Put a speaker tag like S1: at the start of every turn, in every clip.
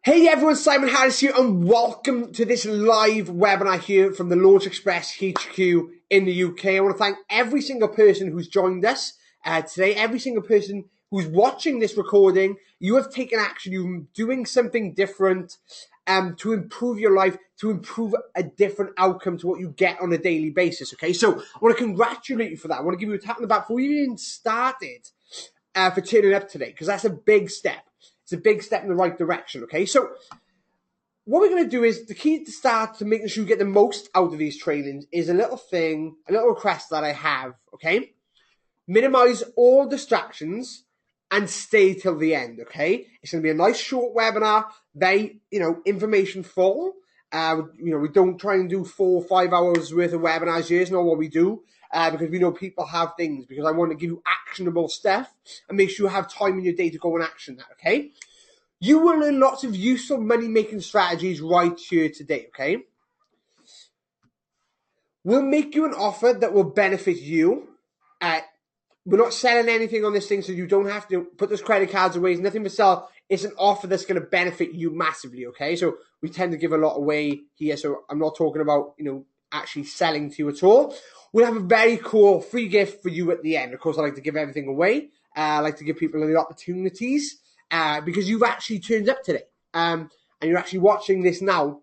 S1: Hey everyone, Simon Harris here and welcome to this live webinar here from the Launch Express HQ in the UK. I want to thank every single person who's joined us today, every single person who's watching this recording. You have taken action, you're doing something different to improve your life, to improve a different outcome to what you get on a daily basis, okay? So I want to congratulate you for that. I want to give you a tap on the back before you even started for turning up today, because that's a big step. It's a big step in the right direction, okay? So what we're going to do is, the key to start to making sure you get the most out of these trainings is a little thing, a little request that I have, okay? Minimize all distractions and stay till the end, okay? It's going to be a nice short webinar, very, information full. We don't try and do 4 or 5 hours worth of webinars here. It's not what we do. Because we know people have things, because I want to give you actionable stuff and make sure you have time in your day to go and action that, okay? You will learn lots of useful money-making strategies right here today, okay? We'll make you an offer that will benefit you. We're not selling anything on this thing, so you don't have to put those credit cards away. It's nothing to sell. It's an offer that's going to benefit you massively, okay? So we tend to give a lot away here, so I'm not talking about, actually selling to you at all. We'll have a very cool free gift for you at the end. Of course, I like to give everything away. I like to give people the opportunities because you've actually turned up today and you're actually watching this now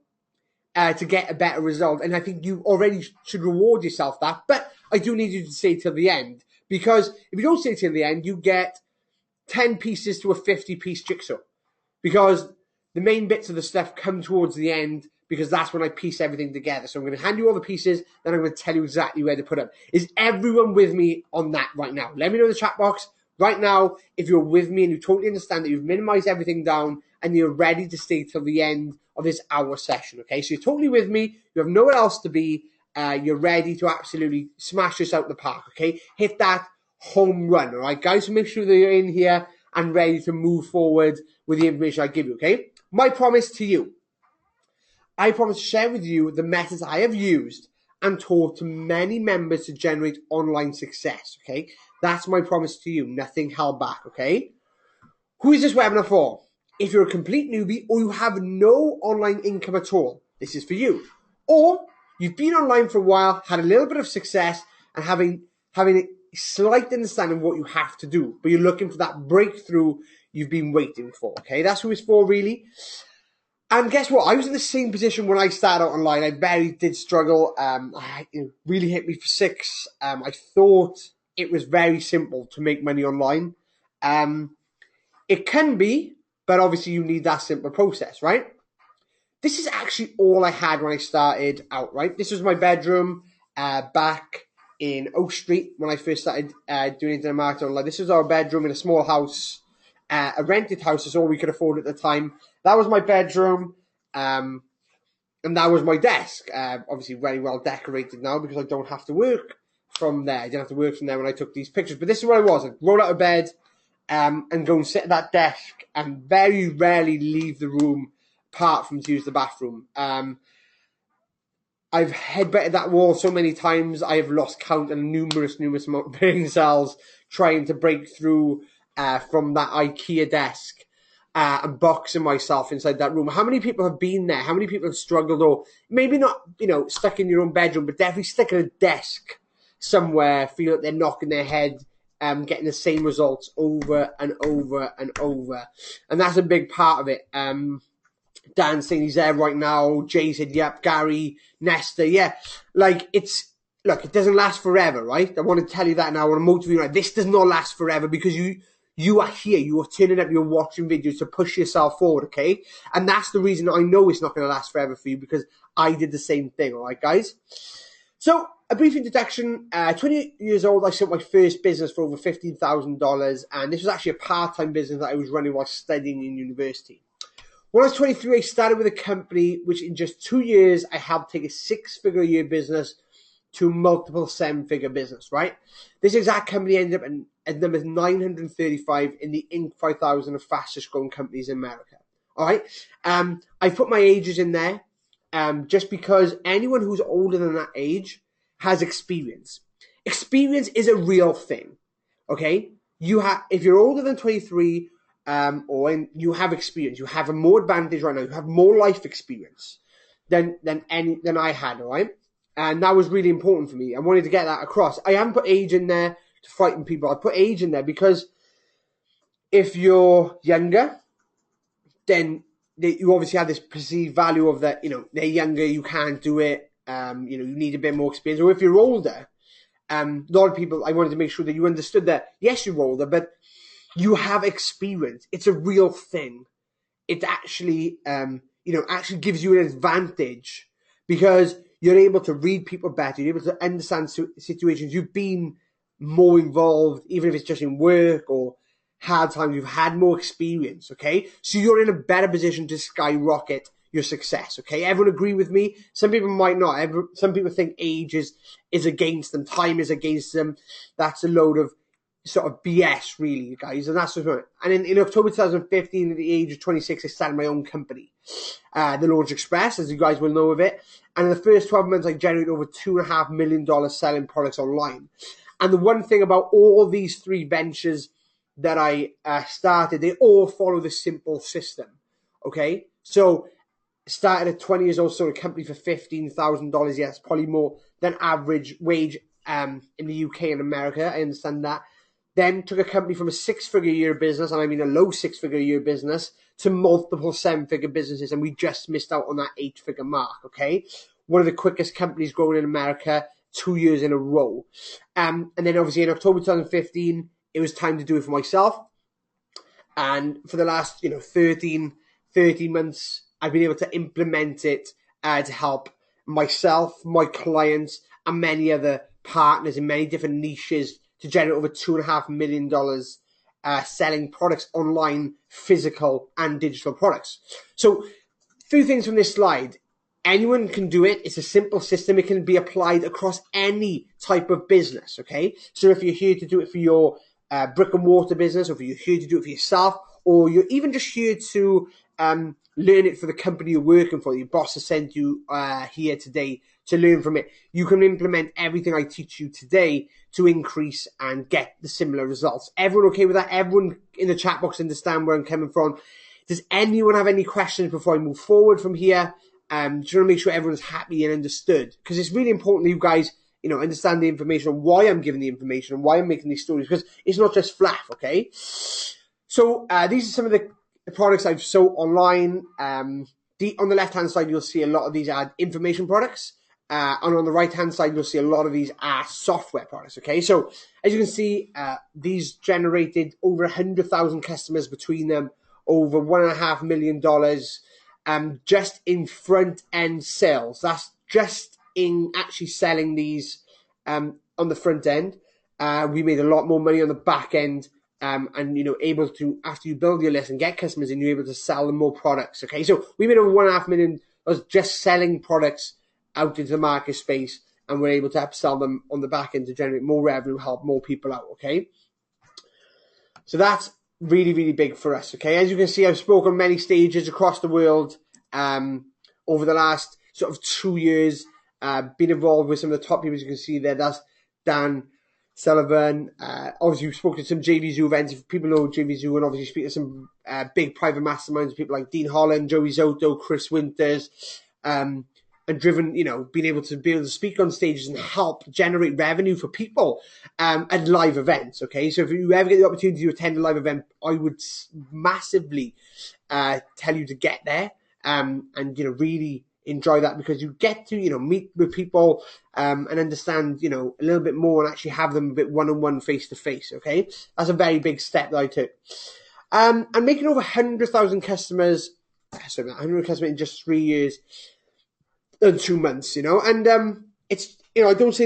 S1: to get a better result. And I think you already should reward yourself that. But I do need you to stay till the end, because if you don't stay till the end, you get 10 pieces to a 50-piece jigsaw, because the main bits of the stuff come towards the end, because that's when I piece everything together. So I'm going to hand you all the pieces, then I'm going to tell you exactly where to put them. Is everyone with me on that right now? Let me know in the chat box right now if you're with me and you totally understand that you've minimized everything down and you're ready to stay till the end of this hour session, okay? So you're totally with me. You have nowhere else to be. You're ready to absolutely smash this out the park, okay? Hit that home run, all right, guys? So make sure that you're in here and ready to move forward with the information I give you, okay? My promise to you. I promise to share with you the methods I have used and taught to many members to generate online success, okay? That's my promise to you, nothing held back, okay? Who is this webinar for? If you're a complete newbie or you have no online income at all, this is for you. Or you've been online for a while, had a little bit of success, and having a slight understanding of what you have to do, but you're looking for that breakthrough you've been waiting for, okay? That's who it's for, really. And guess what? I was in the same position when I started out online. I very did struggle. It really hit me for 6. I thought it was very simple to make money online. It can be, but obviously you need that simple process, right? This is actually all I had when I started out, right? This was my bedroom back in Oak Street when I first started doing internet marketing online. This was our bedroom in a small house. A rented house is all we could afford at the time. That was my bedroom, and that was my desk. Obviously very well decorated now because I don't have to work from there. I didn't have to work from there when I took these pictures. But this is where I was. I'd roll out of bed and go and sit at that desk and very rarely leave the room apart from to use the bathroom. I've headbutted that wall so many times. I have lost count and numerous brain cells trying to break through from that IKEA desk and boxing myself inside that room. How many people have been there? How many people have struggled, or maybe not, stuck in your own bedroom, but definitely stuck at a desk somewhere, feel like they're knocking their head, getting the same results over and over and over. And that's a big part of it. Dan's saying he's there right now. Jay said, yep. Gary, Nesta, yeah. Look, it doesn't last forever, right? I want to tell you that now. I want to motivate you. Right? This does not last forever, because you are here. You are turning up. You're watching videos to push yourself forward, okay? And that's the reason I know it's not going to last forever for you, because I did the same thing, all right, guys? So, a brief introduction. 28 years old, I set my first business for over $15,000, and this was actually a part-time business that I was running while studying in university. When I was 23, I started with a company which in just 2 years, I helped take a 6-figure-a-year business to multiple 7-figure business, right? This exact company ended up at number 935 in the Inc. 5000 of fastest growing companies in America, all right? I put my ages in there just because anyone who's older than that age has experience. Experience is a real thing, okay? If you're older than 23, you have experience, you have a more advantage right now, you have more life experience than I had, all right? And that was really important for me. I wanted to get that across. I haven't put age in there to frighten people. I put age in there because if you're younger, then you obviously have this perceived value of that, they're younger, you can't do it, you need a bit more experience. Or if you're older, a lot of people, I wanted to make sure that you understood that, yes, you're older, but you have experience. It's a real thing. It actually, actually gives you an advantage because you're able to read people better. You're able to understand situations. You've been more involved, even if it's just in work or hard times. You've had more experience, okay? So you're in a better position to skyrocket your success, okay? Everyone agree with me? Some people might not. Some people think age is against them. Time is against them. That's a load of sort of BS, really, guys. And that's what. And in October 2015, at the age of 26, I started my own company, the Launch Express, as you guys will know of it. And in the first 12 months, I generated over $2.5 million selling products online. And the one thing about all these three ventures that I started, they all follow the simple system, okay? So started at 20 years old, sold a company for $15,000. Yes, probably more than average wage in the UK and America. I understand that. Then took a company from a 6-figure-a-year business, and I mean a low 6-figure-a-year business, to multiple 7-figure businesses, and we just missed out on that 8-figure mark, okay? One of the quickest companies growing in America, 2 years in a row. And then obviously in October 2015, it was time to do it for myself. And for the last 13 months, I've been able to implement it to help myself, my clients, and many other partners in many different niches to generate over $2.5 million selling products online, physical and digital products. So, a few things from this slide. Anyone can do it. It's a simple system. It can be applied across any type of business, okay? So if you're here to do it for your brick and mortar business, or if you're here to do it for yourself, or you're even just here to learn it for the company you're working for, your boss has sent you here today to learn from it, you can implement everything I teach you today to increase and get the similar results. Everyone okay with that? Everyone in the chat box understand where I'm coming from? Does anyone have any questions before I move forward from here? Just want to make sure everyone's happy and understood, because it's really important that you guys, understand the information and why I'm giving the information and why I'm making these stories, because it's not just fluff, okay? So these are some of the products I've sold online. On the left-hand side, you'll see a lot of these are information products. And on the right-hand side, you'll see a lot of these are software products, okay? So as you can see, these generated over 100,000 customers between them, over $1.5 million just in front-end sales. That's just in actually selling these on the front end. We made a lot more money on the back end. And, able to, after you build your list and get customers in, you're able to sell them more products, okay? So we made over $1.5 million just selling products out into the market space, and we're able to upsell them on the back end to generate more revenue, help more people out, okay? So that's really, really big for us, okay? As you can see, I've spoken on many stages across the world over the last sort of 2 years, been involved with some of the top people, as you can see there. That's Dan Sullivan. Obviously, we've spoken to some JVZoo events. If people know JVZoo, and obviously speak to some big private masterminds, people like Dean Holland, Joey Zotto, Chris Winters, and driven, being able to speak on stages and help generate revenue for people at live events, okay? So if you ever get the opportunity to attend a live event, I would massively tell you to get there and, really enjoy that, because you get to, meet with people and understand, a little bit more and actually have them a bit one-on-one, face-to-face, okay? That's a very big step that I took. And making over 100,000 customers, 100 customers in just 3 years, 2 months, and it's, I don't say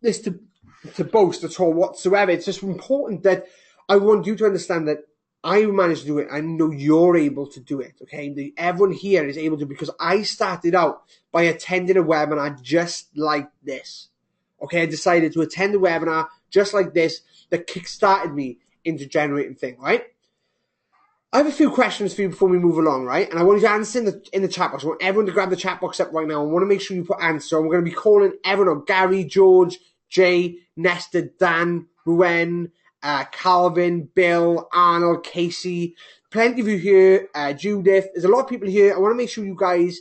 S1: this to boast at all whatsoever. It's just important that I want you to understand that I managed to do it. I know you're able to do it, okay? Everyone here is able to, because I started out by attending a webinar just like this, okay? I decided to attend a webinar just like this that kickstarted me into generating things, right? I have a few questions for you before we move along, right? And I want you to answer in the chat box. I want everyone to grab the chat box up right now. I want to make sure you put answer. And we're going to be calling everyone up. Gary, George, Jay, Nestor, Dan, Ruen, Calvin, Bill, Arnold, Casey, plenty of you here, Judith. There's a lot of people here. I want to make sure you guys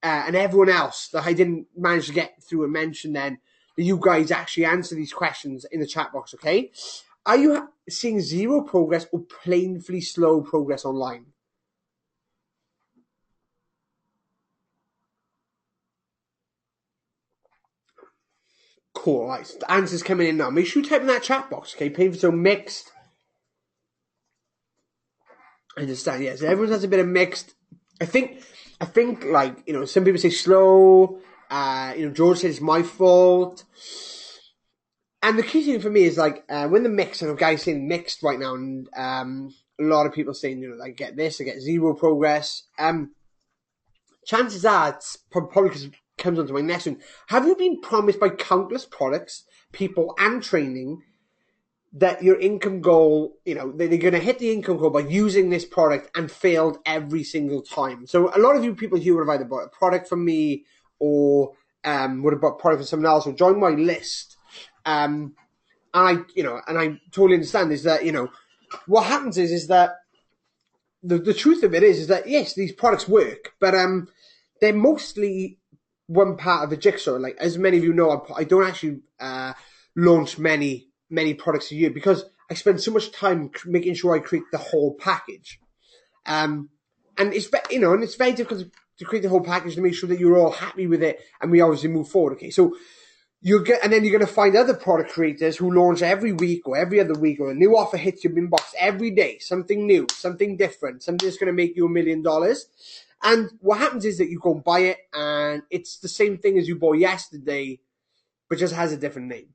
S1: and everyone else that I didn't manage to get through and mention then, that you guys actually answer these questions in the chat box, okay? Are you seeing zero progress or painfully slow progress online? Cool, right, so the answer's coming in now. Make sure you type in that chat box, okay? Painful, so mixed. I understand, yes. Everyone has a bit of mixed. I think, like, you know, some people say slow. You know, George said it's my fault. And the key thing for me is, like, when the mix, and guys saying mixed right now, and a lot of people saying, you know, I get this, I get zero progress. Chances are it's probably because it comes on to my next one. Have you been promised by countless products, people, and training that your income goal, you know, they're going to hit the income goal by using this product and failed every single time? So a lot of you people here would have either bought a product from me or would have bought a product from someone else or joined my list. And I totally understand is that, you know, what happens is that the truth of it is that, yes, these products work, but they're mostly one part of the jigsaw. Like, as many of you know, I don't actually launch many products a year because I spend so much time making sure I create the whole package. And it's, you know, and it's very difficult to create the whole package to make sure that you're all happy with it and we obviously move forward. Okay, so and then you're going to find other product creators who launch every week or every other week, or a new offer hits your inbox every day, something new, something different, something that's going to make you $1 million. And what happens is that you go and buy it, and it's the same thing as you bought yesterday, but just has a different name.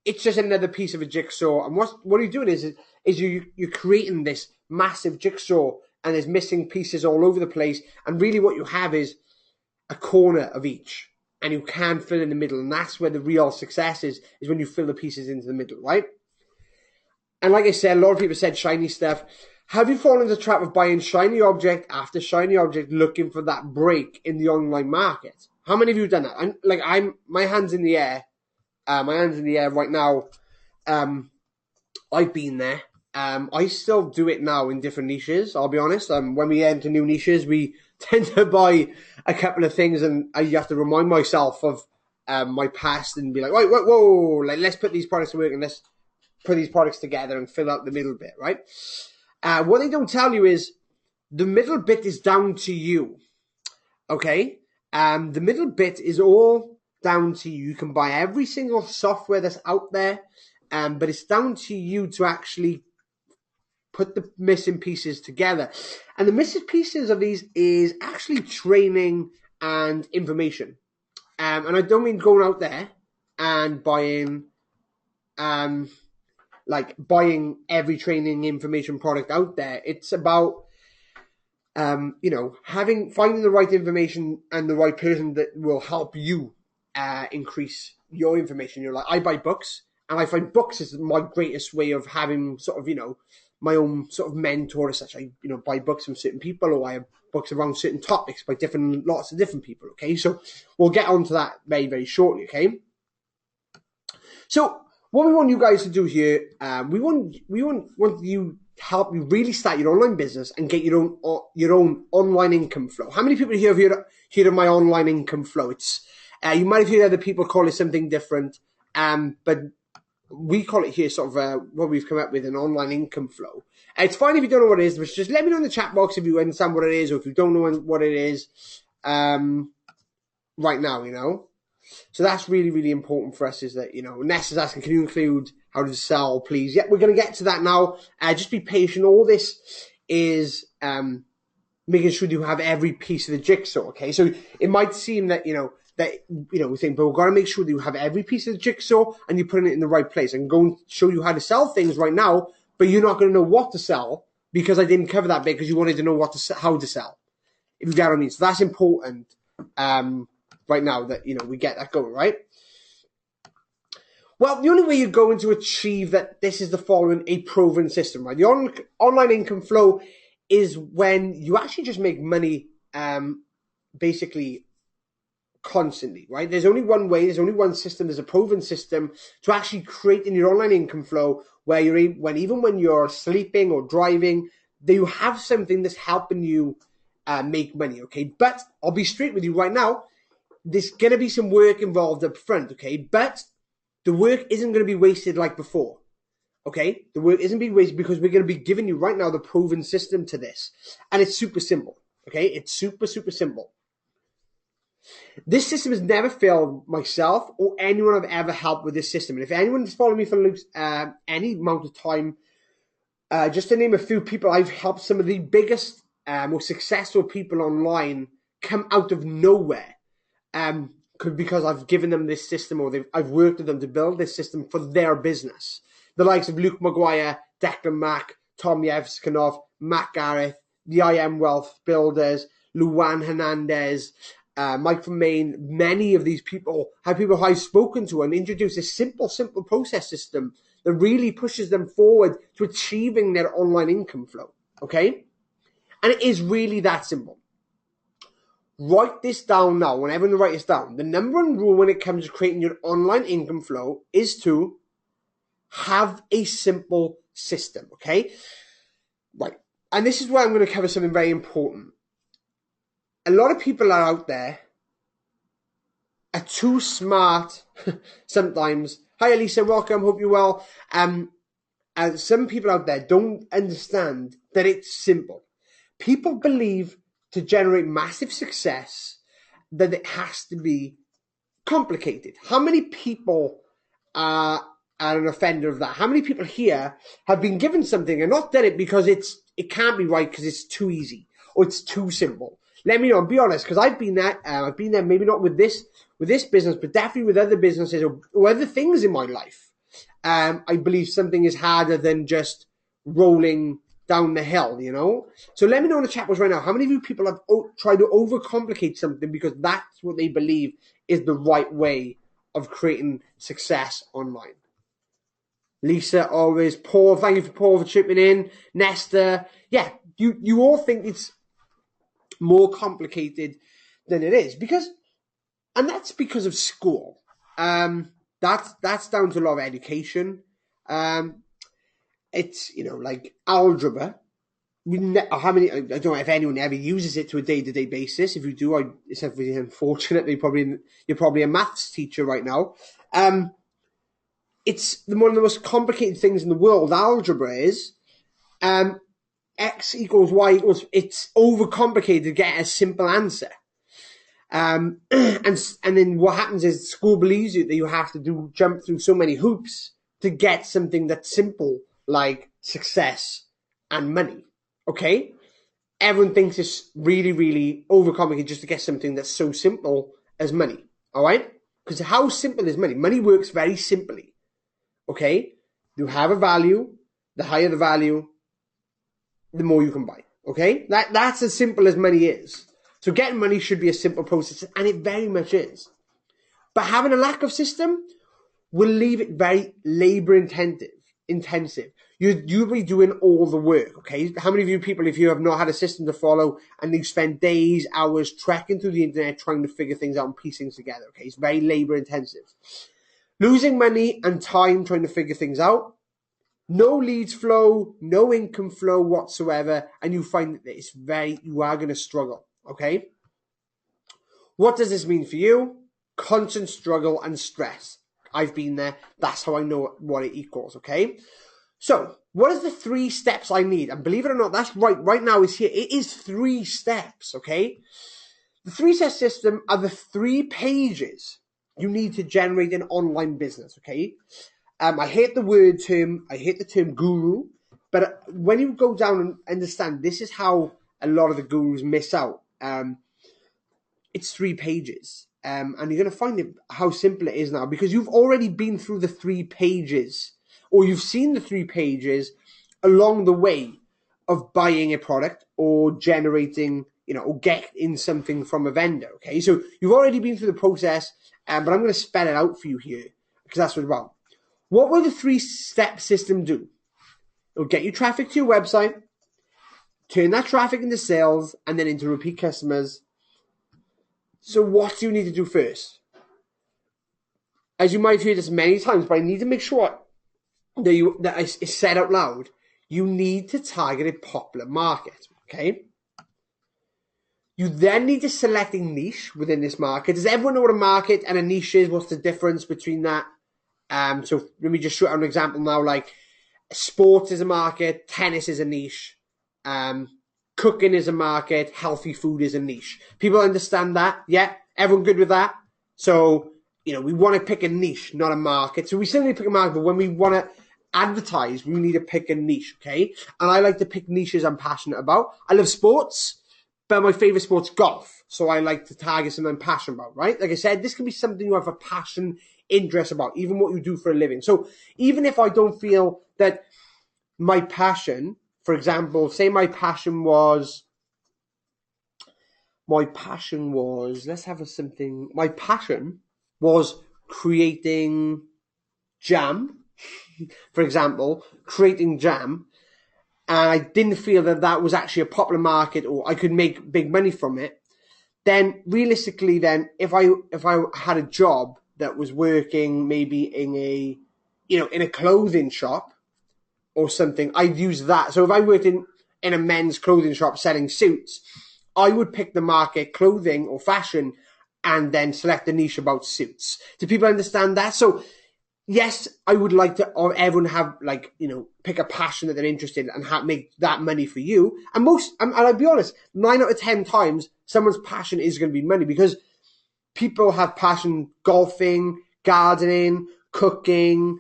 S1: It's just another piece of a jigsaw. And what you're doing is you're creating this massive jigsaw, and there's missing pieces all over the place. And really what you have is a corner of each, and you can fill in the middle. And that's where the real success is when you fill the pieces into the middle, right? And like I said, a lot of people said shiny stuff. Have you fallen into the trap of buying shiny object after shiny object, looking for that break in the online market? How many of you have done that? My hands in the air. My hands in the air right now. I've been there. I still do it now in different niches, I'll be honest. When we enter new niches, we tend to buy a couple of things, and I have to remind myself of my past and be like, whoa, like, let's put these products to work and let's put these products together and fill out the middle bit, right? What they don't tell you is the middle bit is down to you, okay? The middle bit is all down to you. You can buy every single software that's out there, but it's down to you to actually put the missing pieces together. And the missing pieces of these is actually training and information. And I don't mean going out there and buying every training information product out there. It's about finding the right information and the right person that will help you increase your information. You're like, I buy books, and I find books is my greatest way of having sort of, you know, my own sort of mentor as such. I, you know, buy books from certain people, or I have books around certain topics by lots of different people. Okay, so we'll get onto that very, very shortly. Okay, so what we want you guys to do here, we want you help you really start your online business and get your own online income flow. How many people here have heard of my online income flow? It's you might have heard other people call it something different, but we call it here sort of what we've come up with, an online income flow. It's fine if you don't know what it is, but just let me know in the chat box if you understand what it is, or if you don't know what it is right now, you know. So that's really, really important for us, is that, you know, Ness is asking, can you include how to sell, please? Yeah, we're going to get to that now. Just be patient. All this is making sure you have every piece of the jigsaw, okay? So it might seem that, we think, but we've got to make sure that you have every piece of the jigsaw and you're putting it in the right place. I can go and show you how to sell things right now, but you're not going to know what to sell because I didn't cover that bit because you wanted to know how to sell, if you get what I mean. So that's important right now that, you know, we get that going, right? Well, the only way you're going to achieve that this is the following a proven system, right? The online income flow is when you actually just make money basically constantly, right? There's only one way, there's only one system, there's a proven system to actually create in your online income flow where even when you're sleeping or driving, that you have something that's helping you make money, okay? But I'll be straight with you right now. There's going to be some work involved up front, okay? But the work isn't going to be wasted like before, okay? The work isn't being wasted because we're going to be giving you right now the proven system to this. And it's super simple, okay? It's super, super simple. This system has never failed myself or anyone I've ever helped with this system. And if anyone's followed me for any amount of time, just to name a few people, I've helped some of the biggest, most successful people online come out of nowhere. Because I've given them this system, or I've worked with them to build this system for their business. The likes of Luke Maguire, Declan Mack, Tom Yevskanov, Matt Gareth, the I Am Wealth Builders, Luan Hernandez, Mike from Maine. Many of these people have people who I've spoken to and introduced a simple process system that really pushes them forward to achieving their online income flow. Okay? And it is really that simple. Write this down now. When everyone write this down. The number one rule when it comes to creating your online income flow is to have a simple system. Okay? Right. And this is where I'm going to cover something very important. A lot of people are out there are too smart sometimes. Hi, Elisa. Welcome. Hope you're well. Some people out there don't understand that it's simple. People believe to generate massive success that it has to be complicated. How many people are an offender of that? How many people here have been given something and not done it because it can't be right because it's too easy or it's too simple? Let me know. Be honest, because I've been there. I've been there. Maybe not with this business, but definitely with other businesses or other things in my life. I believe something is harder than just rolling down the hill, you know? So let me know in the chat box right now, how many of you people have tried to overcomplicate something because that's what they believe is the right way of creating success online? Lisa, always. Paul, thank you for Paul for chipping in. Nesta, yeah, you all think it's more complicated than it is and that's because of school. That's down to a lot of education. It's, like algebra. I don't know if anyone ever uses it to a day-to-day basis. If you do, it's really unfortunate. You're probably a maths teacher right now. It's one of the most complicated things in the world. Algebra is X equals Y equals. It's overcomplicated to get a simple answer. And then what happens is school believes that you have to jump through so many hoops to get something that's simple, like success and money. Okay? Everyone thinks it's really, really overcomplicated just to get something that's so simple as money. All right? Because how simple is money? Money works very simply. Okay? You have a value. The higher the value, the more you can buy. Okay? That's as simple as money is. So getting money should be a simple process, and it very much is. But having a lack of system will leave it very labor intensive. You'll be doing all the work, okay? How many of you people, if you have not had a system to follow and you spend days, hours trekking through the internet trying to figure things out and piece things together, okay? It's very labor intensive. Losing money and time trying to figure things out. No leads flow, no income flow whatsoever, and you find that you are going to struggle, okay? What does this mean for you? Constant struggle and stress. I've been there. That's how I know what it equals, okay? So, what is the 3 steps I need? And believe it or not, that's right now is here. It is 3 steps, okay? The 3-step system are the 3 pages you need to generate an online business, okay? I hate the term guru, but when you go down and understand, this is how a lot of the gurus miss out. It's 3 pages. And you're going to find how simple it is now because you've already been through the 3 pages or you've seen the 3 pages along the way of buying a product or generating, or getting something from a vendor, okay? So you've already been through the process, but I'm going to spell it out for you here because that's what it's about. What will the 3-step system do? It'll get you traffic to your website, turn that traffic into sales, and then into repeat customers, So what do you need to do first? As you might have heard this many times, but I need to make sure that it's said out loud. You need to target a popular market, okay? You then need to select a niche within this market. Does everyone know what a market and a niche is? What's the difference between that? So let me just show out an example now. Like sports is a market, tennis is a niche, cooking is a market, healthy food is a niche. People understand that? Yeah? Everyone good with that? So, we want to pick a niche, not a market. So we still need to pick a market, but when we want to advertise, we need to pick a niche, okay? And I like to pick niches I'm passionate about. I love sports, but my favorite sport's golf. So I like to target something I'm passionate about, right? Like I said, this can be something you have a passion, interest about, even what you do for a living. So even if I don't feel that my passion, for example, say my passion was, creating jam, for example, creating jam, and I didn't feel that was actually a popular market or I could make big money from it, then realistically if I had a job that was working maybe in a clothing shop or something, I'd use that. So if I worked in a men's clothing shop selling suits, I would pick the market clothing or fashion and then select a niche about suits. Do people understand that? So yes, I would like to, or everyone have pick a passion that they're interested in and make that money for you. And I'll be honest, 9 out of 10 times, someone's passion is going to be money because people have passion golfing, gardening, cooking,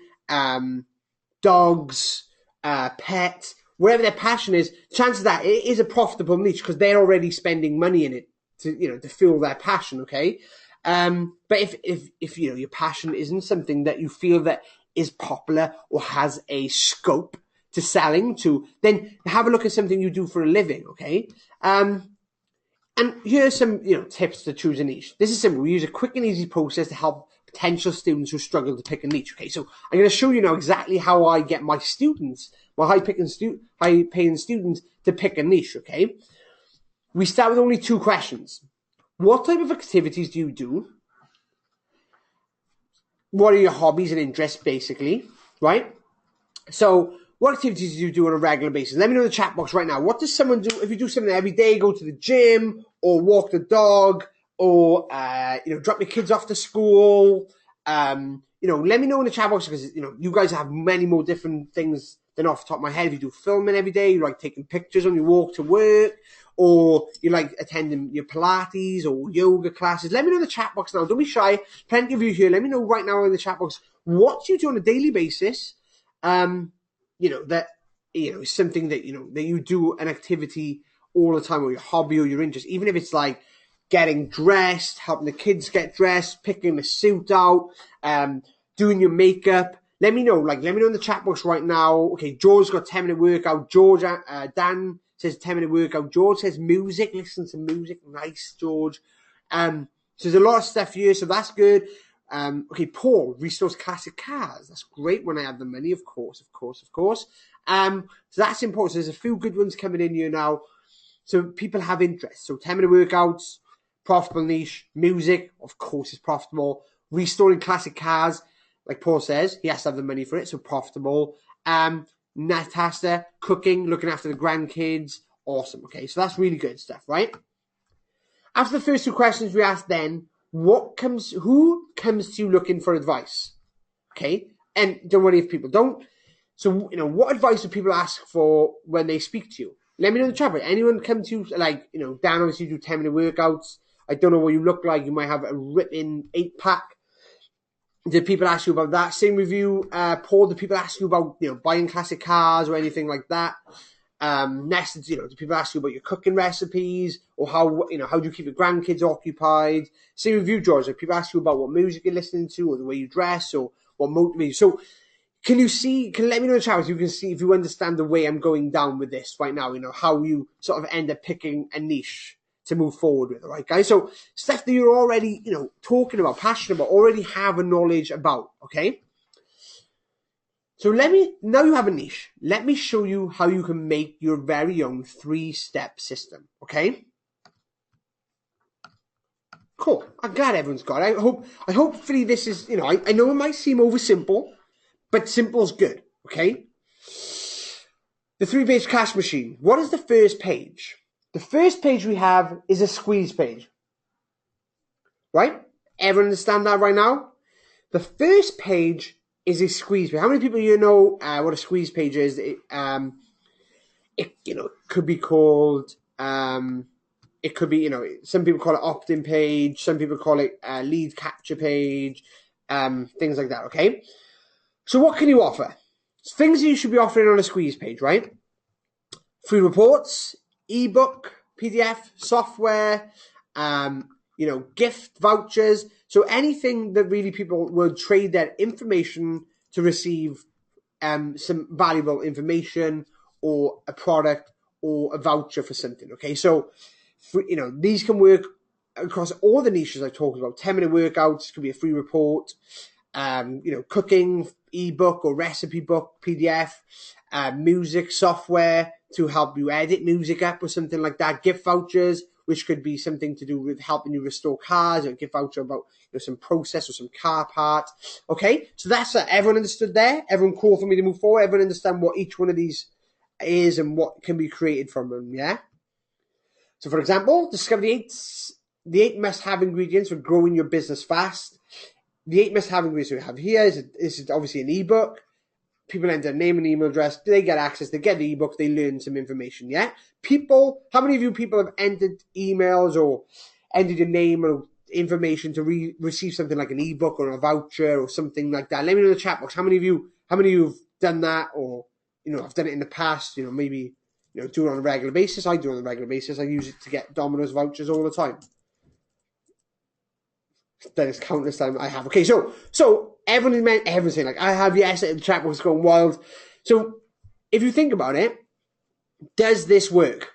S1: dogs, pets, wherever their passion is. Chances that it is a profitable niche because they're already spending money in it to fuel their passion. Okay. But if your passion isn't something that you feel that is popular or has a scope to selling to, then have a look at something you do for a living, okay? And here are some tips to choose a niche. This is simple. We use a quick and easy process to help potential students who struggle to pick a niche. Okay, so I'm going to show you now exactly how I get my students, my high-paying students, to pick a niche. Okay, we start with only 2 questions. What type of activities do you do? What are your hobbies and interests, basically, right? So what activities do you do on a regular basis? Let me know in the chat box right now. What does someone do if you do something every day? Go to the gym or walk the dog or, drop your kids off to school. Let me know in the chat box because, you guys have many more different things than off the top of my head. If you do filming every day, you like taking pictures on your walk to work, or you like attending your Pilates or yoga classes. Let me know in the chat box now. Don't be shy. Plenty of you here. Let me know right now in the chat box what you do on a daily basis. That something that that you do an activity all the time, or your hobby or your interest, even if it's like getting dressed, helping the kids get dressed, picking the suit out, doing your makeup. Let me know. Let me know in the chat box right now. Okay, George's got 10-minute workout. Dan says 10-minute workout. George says music. Listen to music. Nice, George. So there's a lot of stuff here, so that's good. Okay, Paul restores classic cars. That's great when I have the money, of course. So that's important. So there's a few good ones coming in here now. So people have interest. So 10-minute workouts, profitable niche, music, of course, is profitable. Restoring classic cars, like Paul says, he has to have the money for it, so profitable. Natasha, cooking, looking after the grandkids, awesome. Okay, so that's really good stuff, right? After the first 2 questions we asked then, who comes to you looking for advice? Okay, and don't worry if people don't. So, what advice do people ask for when they speak to you? Let me know in the chat. Anyone come to you, Dan, obviously you do 10-minute workouts. I don't know what you look like. You might have a ripping 8-pack. Did people ask you about that? Same with you, Paul. Did people ask you about, buying classic cars or anything like that? Next, do people ask you about your cooking recipes or how do you keep your grandkids occupied? Same with you, George. If people ask you about what music you're listening to or the way you dress or what motivates you. So can let me know in the chat if you can see, if you understand the way I'm going down with this right now, how you sort of end up picking a niche to move forward with, all right, guys? So stuff that you're already, talking about, passionate about, already have a knowledge about, okay? So now you have a niche. Let me show you how you can make your very own 3-step system, okay? Cool. I'm glad everyone's got it. Hopefully this is, I know it might seem oversimple, but simple's good, okay? The 3-page cash machine. What is the first page? The first page we have is a squeeze page, right? Everyone understand that right now? The first page is a squeeze page. How many people know what a squeeze page is? It could be called, it could be, some people call it opt-in page, some people call it lead capture page, things like that, okay? So what can you offer? Things that you should be offering on a squeeze page, right? Free reports, ebook, PDF, software, gift vouchers. So anything that really people will trade their information to receive some valuable information or a product or a voucher for something, okay? So, these can work across all the niches I've talked about. 10-minute workouts, could be a free report, cooking, ebook or recipe book, PDF, music software to help you edit music up or something like that. Gift vouchers, which could be something to do with helping you restore cars, or a gift voucher about some process or some car part. Okay, so that's everyone understood there. Everyone cool for me to move forward. Everyone understand what each one of these is and what can be created from them. Yeah. So, for example, discover the eight must-have ingredients for growing your business fast. The 8 must-have ingredients we have here is obviously an ebook. People enter their name and email address. They get access. They get the ebook. They learn some information. Yeah. How many of you people have entered emails or entered your name or information to receive something like an ebook or a voucher or something like that? Let me know in the chat box. How many of you have done that, or I've done it in the past? Maybe do it on a regular basis. I do it on a regular basis. I use it to get Domino's vouchers all the time. That is countless time I have. Okay, so everyone's saying like I have, yes, the chat box going wild. So if you think about it, does this work?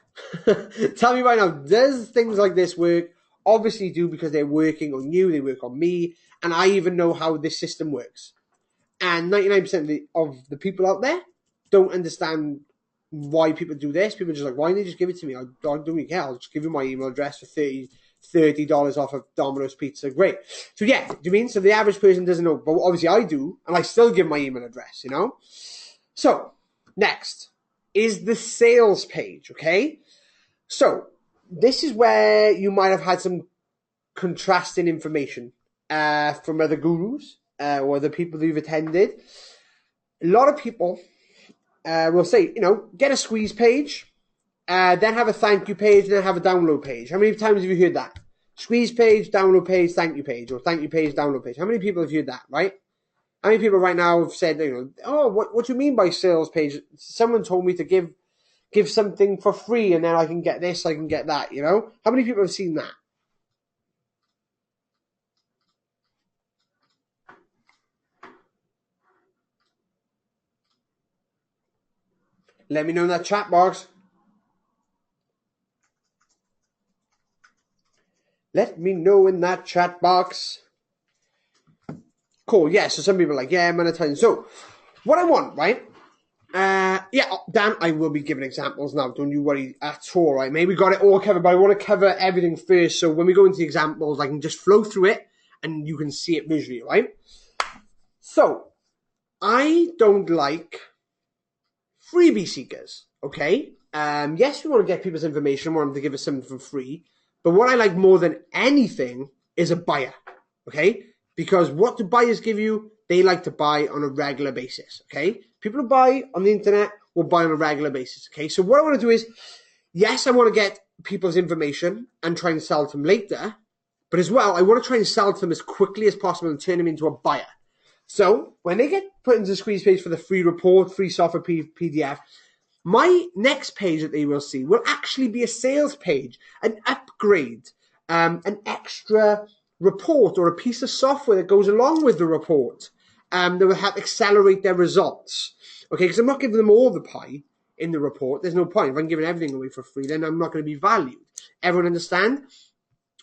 S1: Tell me right now, does things like this work? Obviously do, because they're working on you, they work on me, and I even know how this system works. And 99% of the people out there don't understand why people do this. People are just like, why don't they just give it to me? I don't really care. I'll just give you my email address for $30 off of Domino's pizza. Great. So yeah, do you mean? So the average person doesn't know, but obviously I do, and I still give my email address, So next is the sales page, okay? So this is where you might have had some contrasting information from other gurus or other people who've attended. A lot of people will say, get a squeeze page, then have a thank you page, and then have a download page. How many times have you heard that? Squeeze page, download page, thank you page, or thank you page, download page. How many people have heard that, right? How many people right now have said, what do you mean by sales page? Someone told me to give something for free, and then I can get this, I can get that, How many people have seen that? Let me know in that chat box. Let me know in that chat box. Cool, yeah, so some people are like, yeah, monetizing. So, what I want, right? Dan, I will be giving examples now. Don't you worry at all, right? Maybe we got it all covered, but I want to cover everything first. So when we go into the examples, I can just flow through it and you can see it visually, right? So, I don't like freebie seekers, okay? Yes, we want to get people's information. We want them to give us something for free. But what I like more than anything is a buyer, okay? Because what do buyers give you? They like to buy on a regular basis, okay? People who buy on the internet will buy on a regular basis, okay? So what I want to do is, yes, I want to get people's information and try and sell to them later, but as well, I want to try and sell to them as quickly as possible and turn them into a buyer. So when they get put into the squeeze page for the free report, free software PDF, my next page that they will see will actually be a sales page, an upgrade, an extra report or a piece of software that goes along with the report that will help accelerate their results. Okay, because I'm not giving them all the pie in the report. There's no point. If I'm giving everything away for free, then I'm not going to be valued. Everyone understand?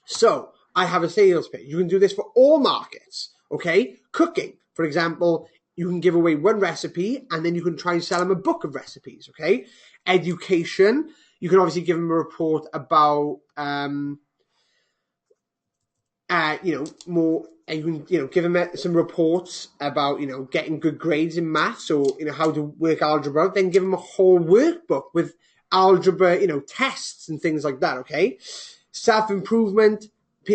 S1: So I have a sales page. You can do this for all markets. Okay, cooking, for example, you can give away one recipe and then you can try and sell them a book of recipes. Okay, education, you can obviously give them a report about more, you can, give them some reports about, getting good grades in maths, or, how to work algebra. Then give them a whole workbook with algebra, tests and things like that, okay? Self-improvement,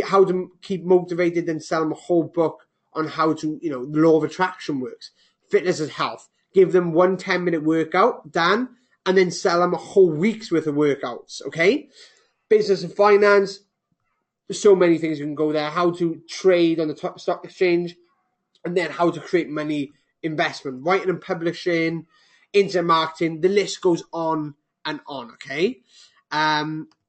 S1: how to keep motivated, then sell them a whole book on how to, the law of attraction works. Fitness and health. Give them 1 10-minute workout, Dan, and then sell them a whole week's worth of workouts, okay? Business and finance. There's so many things you can go there. How to trade on the stock exchange, and then how to create money, investment, writing and publishing, internet marketing. The list goes on and on, okay?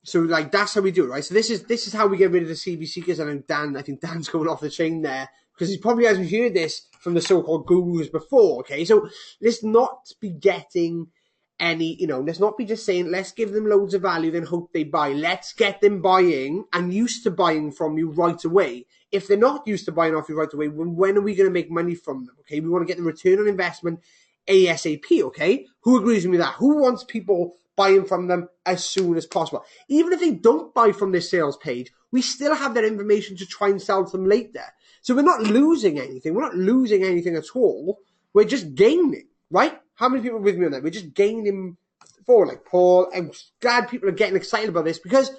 S1: So that's how we do it, right? So this is how we get rid of the CB seekers. And I think Dan's going off the chain there, because he probably hasn't heard this from the so-called gurus before, okay? So let's not be getting any, let's not be just saying, let's give them loads of value, then hope they buy. Let's get them buying and used to buying from you right away. If they're not used to buying off you right away, when are we going to make money from them, okay? We want to get the return on investment ASAP, okay? Who agrees with me that? Who wants people buying from them as soon as possible? Even if they don't buy from their sales page, we still have that information to try and sell to them later. So we're not losing anything. We're not losing anything at all. We're just gaining, right? How many people are with me on that? We're just gaining forward. Like Paul, I'm glad people are getting excited about this, because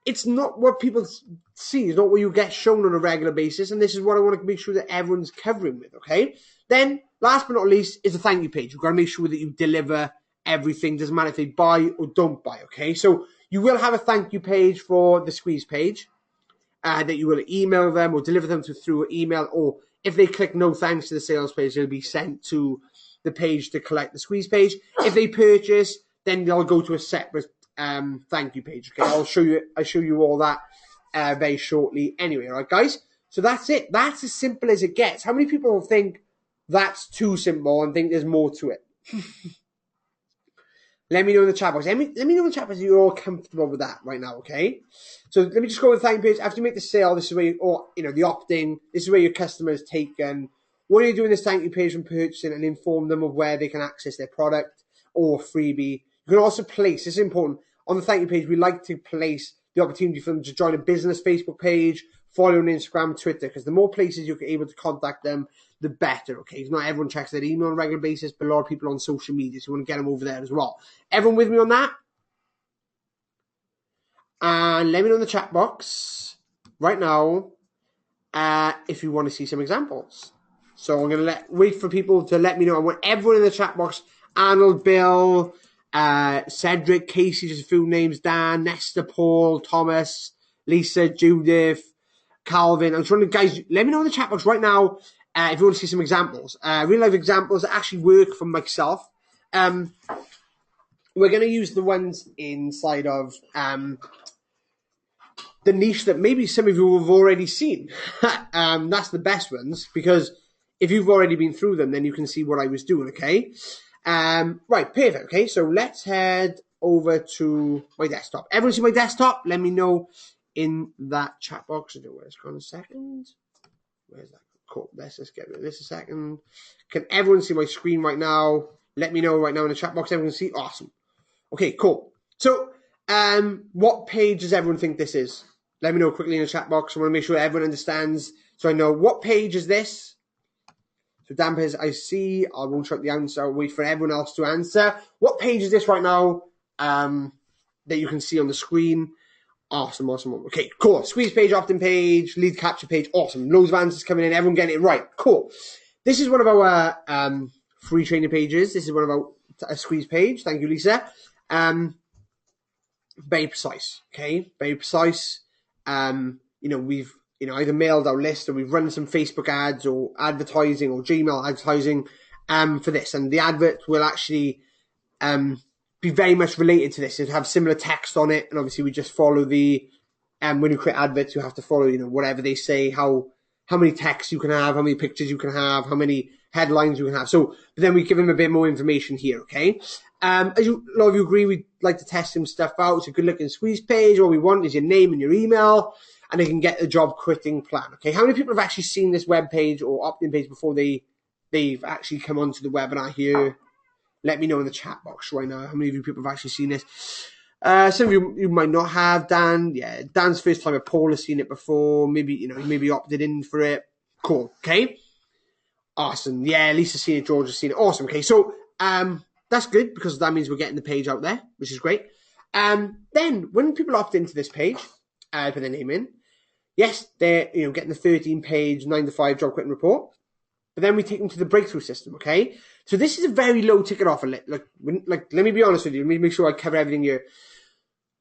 S1: it's not what people see. It's not what you get shown on a regular basis. And this is what I want to make sure that everyone's covering with, okay? Then, last but not least, is a thank you page. You've got to make sure that you deliver everything. Doesn't matter if they buy or don't buy, okay? So you will have a thank you page for the squeeze page that you will email them or deliver them through email, or if they click no thanks to the sales page, they'll be sent to the page to collect the squeeze page. If they purchase, then they'll go to a separate thank you page. Okay, I'll show you all that very shortly. Anyway, all right, guys. So that's it. That's as simple as it gets. How many people think that's too simple and think there's more to it? Let me know in the chat box. Let me know in the chat box if you're all comfortable with that right now, okay? So let me just go to the thank you page. After you make the sale, this is where the opt-in, this is where your customer is taken. What are you doing this thank you page when purchasing, and inform them of where they can access their product or freebie. You can also place, this is important, on the thank you page, we like to place the opportunity for them to join a business Facebook page, follow on Instagram, Twitter, because the more places you're able to contact them, the better, okay? Not everyone checks their email on a regular basis, but a lot of people on social media, so you want to get them over there as well. Everyone with me on that? And let me know in the chat box right now if you want to see some examples. So I'm going to wait for people to let me know. I want everyone in the chat box, Arnold, Bill, Cedric, Casey, just a few names, Dan, Nesta, Paul, Thomas, Lisa, Judith, Calvin. I'm trying to, guys, let me know in the chat box right now if you want to see some examples. Real life examples that actually work for myself. We're going to use the ones inside of the niche that maybe some of you have already seen. That's the best ones, because if you've already been through them, then you can see what I was doing, okay? Right, perfect, okay? So let's head over to my desktop. Everyone see my desktop? Let me know in that chat box. Where's it gone a second? Where's that? Cool, let's just get rid of this a second. Can everyone see my screen right now? Let me know right now in the chat box. Everyone see? Awesome. Okay, cool. So, what page does everyone think this is? Let me know quickly in the chat box. I want to make sure everyone understands, so I know what page is this. So Dan says, I see. I won't check the answer. I'll wait for everyone else to answer. What page is this right now that you can see on the screen? Awesome, awesome. Okay, cool. Squeeze page, opt-in page, lead capture page. Awesome. Loads of answers coming in. Everyone getting it right. Cool. This is one of our free training pages. This is one of our squeeze page. Thank you, Lisa. Very precise. Okay, very precise. We've either mailed our list, or we've run some Facebook ads or advertising or Gmail advertising for this, and the advert will actually be very much related to this. It'll have similar text on it, and obviously we just follow the when you create adverts, you have to follow whatever they say, how many texts you can have, how many pictures you can have, how many headlines you can have. So, but then we give them a bit more information here, okay? As a lot of you agree, we'd like to test some stuff out. It's a good looking squeeze page. All we want is your name and your email, and they can get the job quitting plan. Okay, how many people have actually seen this web page or opt-in page before they've actually come onto the webinar here? Let me know in the chat box right now. How many of you people have actually seen this? Some of you might not have. Dan, yeah, Dan's first time at Paul has seen it before. Maybe, he maybe opted in for it. Cool, okay? Awesome. Yeah, Lisa's seen it, George has seen it. Awesome, okay. So, that's good because that means we're getting the page out there, which is great. Then, when people opt into this page, put their name in, yes, they're, getting the 13-page 9-to-5 job quitting report. But then we take them to the breakthrough system, okay? So this is a very low ticket offer. Like, let me be honest with you. Let me make sure I cover everything here.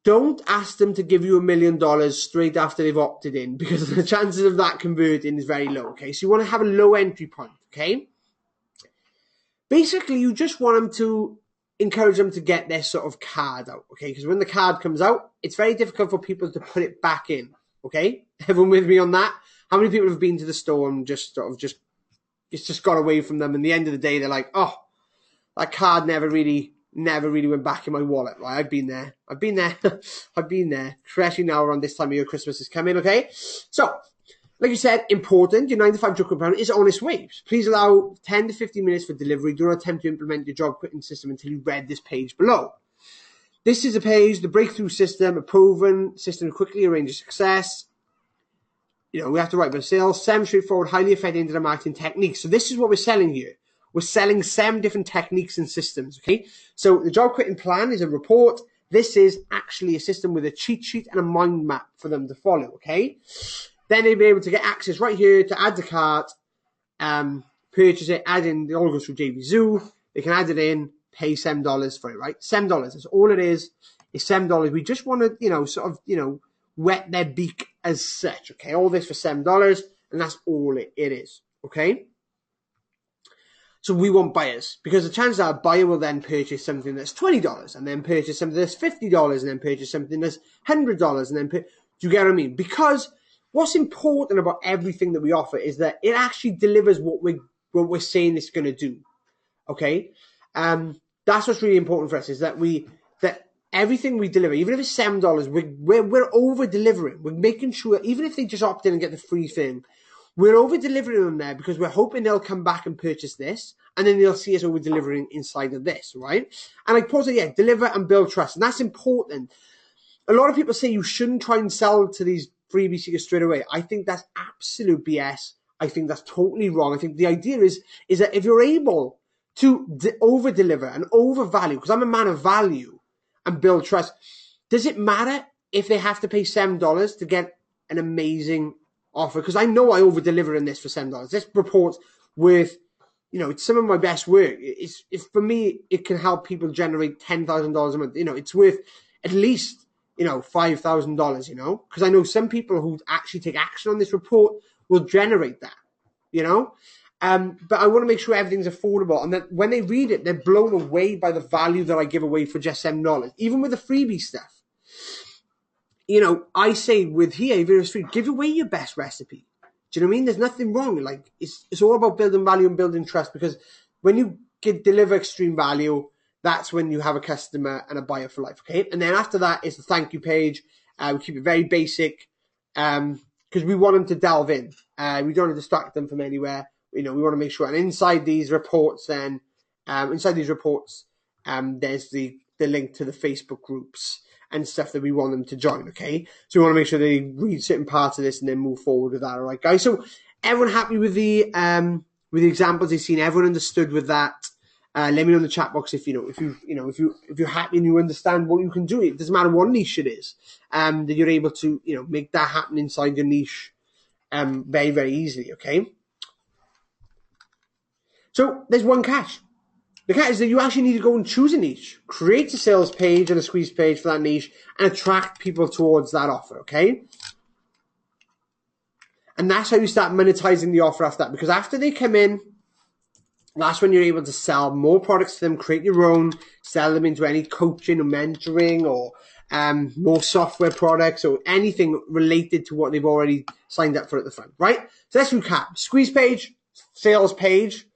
S1: Don't ask them to give you $1 million straight after they've opted in, because the chances of that converting is very low, okay? So you want to have a low entry point, okay? Basically, you just want them to encourage them to get their sort of card out, okay? Because when the card comes out, it's very difficult for people to put it back in, okay? Everyone with me on that? How many people have been to the store and it's just got away from them, and at the end of the day, they're like, oh, that card never really went back in my wallet, right? I've been there. Especially now around this time of year, Christmas is coming, okay? So, like you said, important, your 9-to-5 job quitting plan is honest waves. Please allow 10 to 15 minutes for delivery. Do not attempt to implement your job quitting system until you read this page below. This is a page, the breakthrough system, a proven system to quickly arrange a success. We have to write about sales, 7 straightforward, highly effective internet marketing techniques. So this is what we're selling here. We're selling 7 different techniques and systems, okay? So the job quitting plan is a report. This is actually a system with a cheat sheet and a mind map for them to follow, okay? Then they'll be able to get access right here to add to cart, purchase it, add in, they all go through JV Zoo. They can add it in, pay $7 for it, right? $7. That's all it is $7. We just want to, wet their beak as such, okay? All this for $7, and that's all it is, okay? So we want buyers, because the chances are a buyer will then purchase something that's $20, and then purchase something that's $50, and then purchase something that's $100, and then do you get what I mean? Because what's important about everything that we offer is that it actually delivers what we're saying it's going to do, okay? That's what's really important for us, is that everything we deliver, even if it's $7, we're over delivering. We're making sure, even if they just opt in and get the free thing, we're over delivering on there because we're hoping they'll come back and purchase this, and then they'll see us over delivering inside of this, right? And like Paul said, deliver and build trust, and that's important. A lot of people say you shouldn't try and sell to these freebie seekers straight away. I think that's absolute BS. I think that's totally wrong. I think the idea is that if you're able to over deliver and over value, because I'm a man of value, and build trust, does it matter if they have to pay $7 to get an amazing offer? Because I know I over deliver in this for $7. This report's worth, it's some of my best work. It's for me, it can help people generate $10,000 a month. It's worth at least $5,000. Because I know some people who actually take action on this report will generate that. But I want to make sure everything's affordable, and that when they read it, they're blown away by the value that I give away for just $7. Even with the freebie stuff, I say with here, if it's free, give away your best recipe. Do you know what I mean? There's nothing wrong. Like it's all about building value and building trust, because when you deliver extreme value, that's when you have a customer and a buyer for life. Okay, and then after that is the thank you page. We keep it very basic because we want them to delve in. We don't want to distract them from anywhere. We want to make sure. And inside these reports, there's the link to the Facebook groups and stuff that we want them to join, okay? So we want to make sure they read certain parts of this and then move forward with that, all right, guys? So everyone happy with the examples they've seen? Everyone understood with that? Let me know in the chat box if you're happy and you understand what you can do. It doesn't matter what niche it is, that you're able to make that happen inside your niche very, very easily, okay? So there's one catch. The catch is that you actually need to go and choose a niche, create a sales page and a squeeze page for that niche, and attract people towards that offer, okay? And that's how you start monetizing the offer after that, because after they come in, that's when you're able to sell more products to them, create your own, sell them into any coaching or mentoring or more software products or anything related to what they've already signed up for at the front, right? So let's recap. Squeeze page, sales page,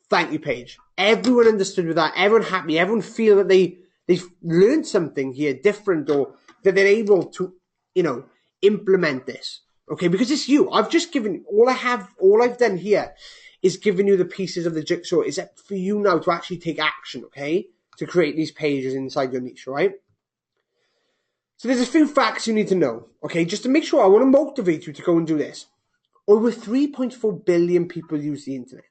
S1: thank you page. Everyone understood with that. Everyone happy. Everyone feel that they've learned something here different, or that they're able to, implement this. Okay, because it's you. I've just given all I've done here is given you the pieces of the jigsaw. It's up for you now to actually take action, okay, to create these pages inside your niche, right? So there's a few facts you need to know, okay? Just to make sure, I want to motivate you to go and do this. Over 3.4 billion people use the internet.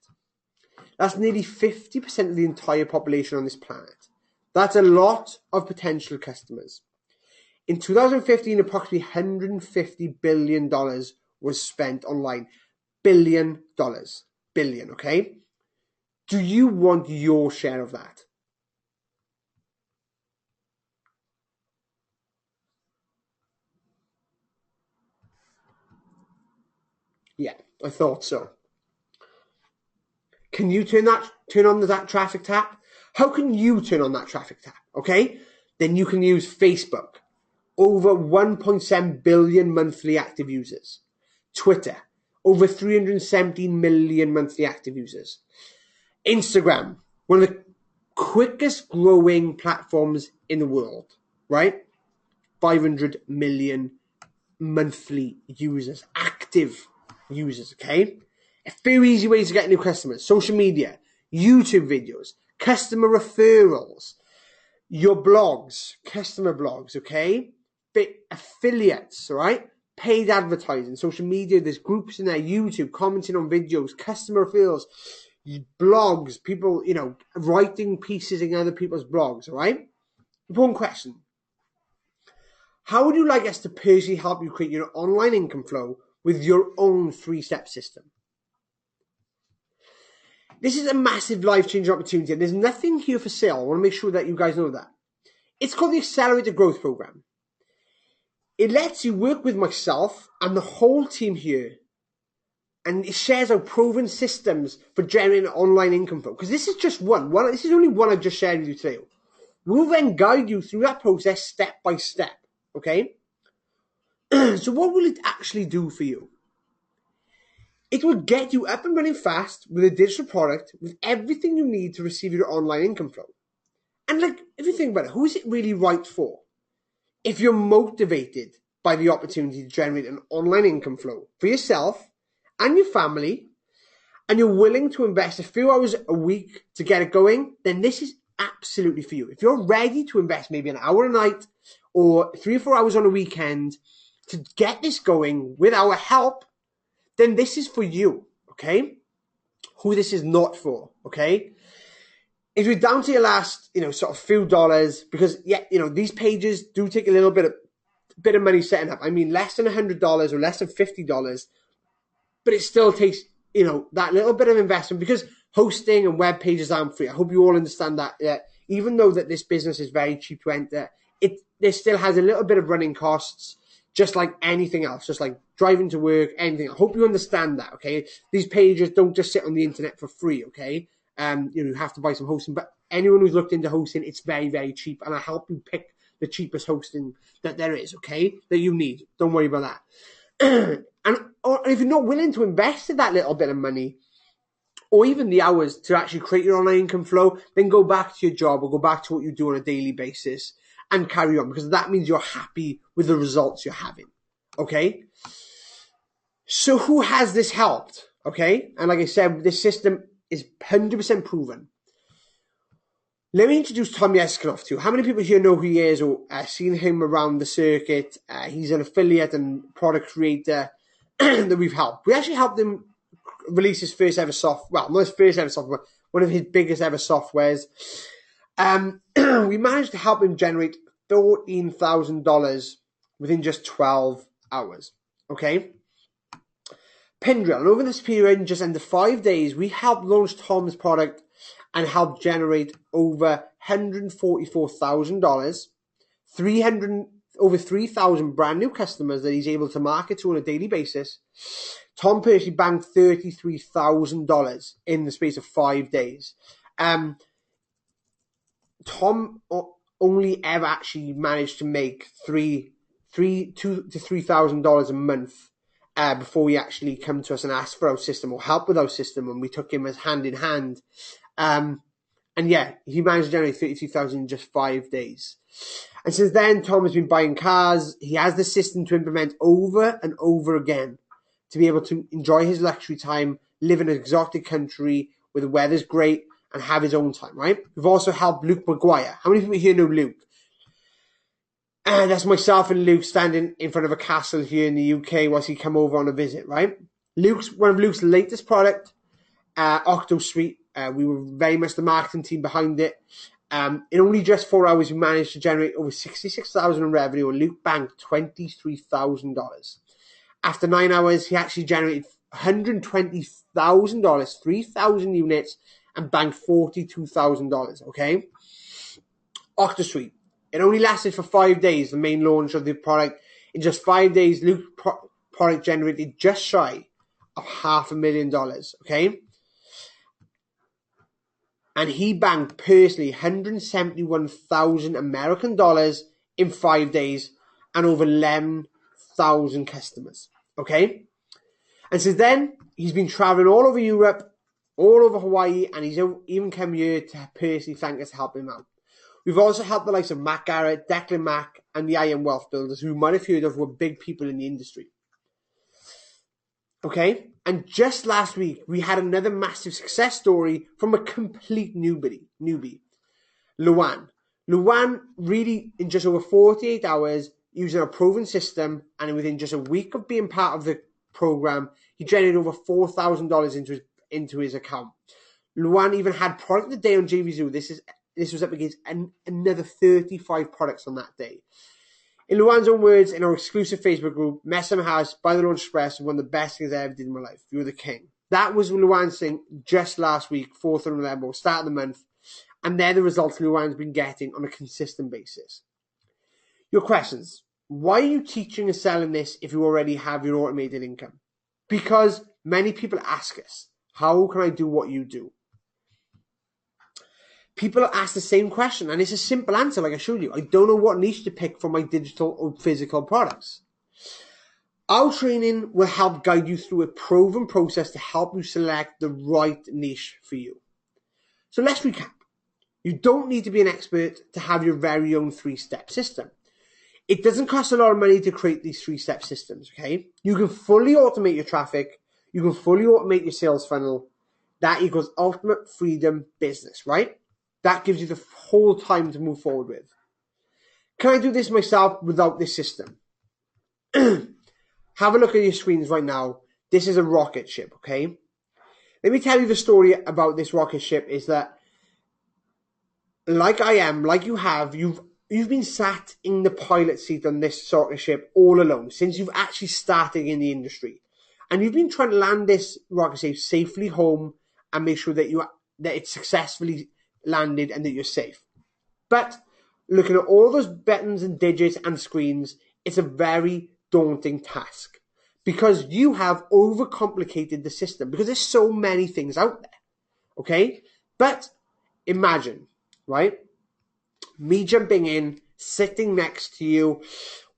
S1: That's nearly 50% of the entire population on this planet. That's a lot of potential customers. In 2015, approximately $150 billion was spent online. $1 billion. Billion, okay? Do you want your share of that? Yeah, I thought so. Can you turn on that traffic tap? How can you turn on that traffic tap? Okay, then you can use Facebook. Over 1.7 billion monthly active users. Twitter, over 317 million monthly active users. Instagram, one of the quickest growing platforms in the world, right? 500 million monthly users, active users, okay? A few easy ways to get new customers. Social media, YouTube videos, customer referrals, your blogs, customer blogs, okay? Affiliates, all right? Paid advertising, social media, there's groups in there, YouTube, commenting on videos, customer referrals, blogs, people, writing pieces in other people's blogs, all right? Important question. How would you like us to personally help you create your online income flow with your own 3-step system? This is a massive life-changing opportunity, and there's nothing here for sale. I want to make sure that you guys know that. It's called the Accelerated Growth Program. It lets you work with myself and the whole team here, and it shares our proven systems for generating online income flow. Because this is just one. This is only one I've just shared with you today. We'll then guide you through that process step by step, okay? So what will it actually do for you? It will get you up and running fast with a digital product with everything you need to receive your online income flow. And if you think about it, who is it really right for? If you're motivated by the opportunity to generate an online income flow for yourself and your family, and you're willing to invest a few hours a week to get it going, then this is absolutely for you. If you're ready to invest maybe an hour a night or 3 or 4 hours on a weekend to get this going with our help, then this is for you, okay? Who this is not for, okay? If you're down to your last, sort of few dollars, because these pages do take a little bit of money setting up. I mean, less than $100 or less than $50, but it still takes, that little bit of investment, because hosting and web pages aren't free. I hope you all understand that. Even though that this business is very cheap to enter, there still has a little bit of running costs, just like anything else, just like driving to work, anything. I hope you understand that, okay? These pages don't just sit on the internet for free, okay? You have to buy some hosting, but anyone who's looked into hosting, it's very, very cheap, and I help you pick the cheapest hosting that there is, okay? That you need. Don't worry about that. And if you're not willing to invest in that little bit of money, or even the hours to actually create your online income flow, then go back to your job or go back to what you do on a daily basis and carry on, because that means you're happy with the results you're having, okay? So who has this helped, okay? And like I said, this system is 100% proven. Let me introduce Tommy Eskinoff to you. How many people here know who he is or seen him around the circuit? He's an affiliate and product creator that we've helped. We actually helped him release his first ever not his first ever software, one of his biggest ever softwares. We managed to help him generate $14,000 within just 12 hours, okay? Pindrill, and over this period, in just under 5 days, we helped launch Tom's product and helped generate over $144,000, over 3,000 brand new customers that he's able to market to on a daily basis. Tom personally banked $33,000 in the space of 5 days. Tom only ever actually managed to make $2,000 to $3,000 a month before he actually come to us and asked for our system or help with our system, and we took him as hand in hand. And yeah, he managed to generate $32,000 in just 5 days. And since then, Tom has been buying cars. He has the system to implement over and over again to be able to enjoy his luxury time, live in an exotic country where the weather's great, and have his own time, right? We've also helped Luke McGuire. How many people here know Luke? And that's myself and Luke standing in front of a castle here in the UK whilst he come over on a visit, right? One of Luke's latest product, Octo Suite. We were very much the marketing team behind it. In only just 4 hours, we managed to generate over $66,000 in revenue, and Luke banked $23,000. After 9 hours, he actually generated $120,000, 3,000 units, and banked $42,000, okay? Octo Suite. It only lasted for 5 days, the main launch of the product. In just 5 days, Luke's product generated just shy of $500,000, okay? And he banked personally 171,000 American dollars in 5 days and over 11,000 customers, okay? And since then, he's been traveling all over Europe, all over Hawaii, and he's even come here to personally thank us to help him out. We've also helped the likes of Matt Garrett, Declan Mack, and the I Am Wealth Builders, who you might have heard of, were big people in the industry. Okay? And just last week, we had another massive success story from a complete newbie. Luan. Luan really, in just over 48 hours, using a proven system, and within just a week of being part of the program, he generated over $4,000 into his account. Luan even had product of the day on JVZoo. This was up against another 35 products on that day. In Luan's own words, in our exclusive Facebook group, Messam House by the Launch Express, one of the best things I ever did in my life. You're the king. That was Luan's thing just last week, 4th of November, start of the month. And they're the results Luan's been getting on a consistent basis. Your questions. Why are you teaching and selling this if you already have your automated income? Because many people ask us, how can I do what you do? People ask the same question, and it's a simple answer, like I showed you. I don't know what niche to pick for my digital or physical products. Our training will help guide you through a proven process to help you select the right niche for you. So let's recap. You don't need to be an expert to have your very own 3-step system. It doesn't cost a lot of money to create these 3-step systems, okay? You can fully automate your traffic. You can fully automate your sales funnel. That equals ultimate freedom business, right? That gives you the whole time to move forward with. Can I do this myself without this system? Have a look at your screens right now. This is a rocket ship, okay? Let me tell you the story about this rocket ship is that, like I am, like you have, you've been sat in the pilot seat on this rocket ship all alone since you've actually started in the industry. And you've been trying to land this rocket ship safely home and make sure that it's successfully landed and that you're safe. But looking at all those buttons and digits and screens, it's a very daunting task because you have overcomplicated the system because there's so many things out there, okay? But imagine, right, me jumping in, sitting next to you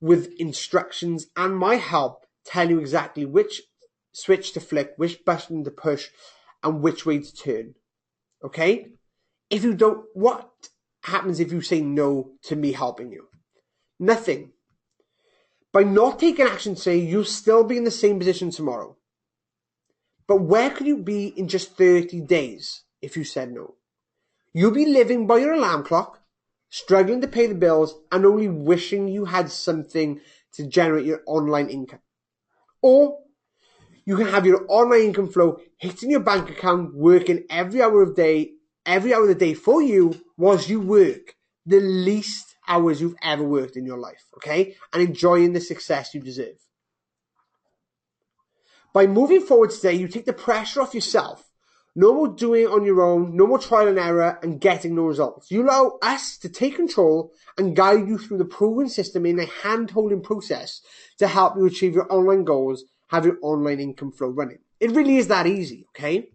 S1: with instructions and my help, tell you exactly which switch to flick, which button to push, and which way to turn, okay? If you don't, what happens if you say no to me helping you? Nothing. By not taking action today, you'll still be in the same position tomorrow. But where could you be in just 30 days if you said no? You'll be living by your alarm clock, struggling to pay the bills, and only wishing you had something to generate your online income. Or you can have your online income flow hitting your bank account, working every hour of the day for you whilst you work the least hours you've ever worked in your life, okay? And enjoying the success you deserve. By moving forward today, you take the pressure off yourself. No more doing it on your own, no more trial and error and getting no results. You allow us to take control and guide you through the proven system in a hand-holding process to help you achieve your online goals, have your online income flow running. It really is that easy, okay?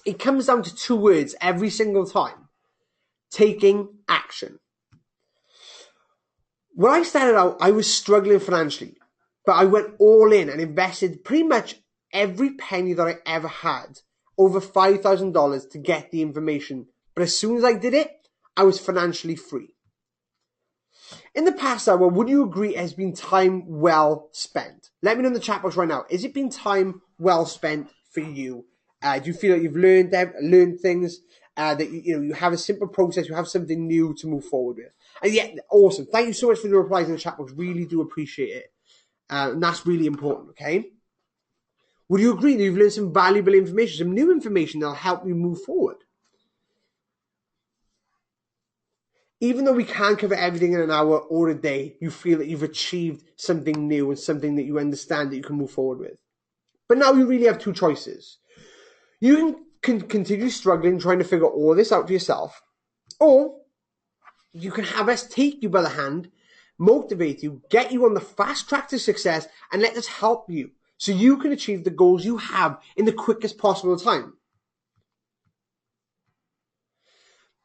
S1: It comes down to 2 words every single time. Taking action. When I started out, I was struggling financially, but I went all in and invested pretty much every penny that I ever had, over $5,000 to get the information. But as soon as I did it, I was financially free. In the past hour, would you agree it has been time well spent? Let me know in the chat box right now. Has it been time well spent for you? Do you feel like you've learned things, that you have a simple process, you have something new to move forward with? And yeah, awesome. Thank you so much for the replies in the chat box. Really do appreciate it. And that's really important, okay? Would you agree that you've learned some valuable information, some new information that'll help you move forward? Even though we can't cover everything in an hour or a day, you feel that you've achieved something new and something that you understand that you can move forward with. But now you really have two choices. You can continue struggling, trying to figure all this out for yourself, or you can have us take you by the hand, motivate you, get you on the fast track to success, and let us help you so you can achieve the goals you have in the quickest possible time.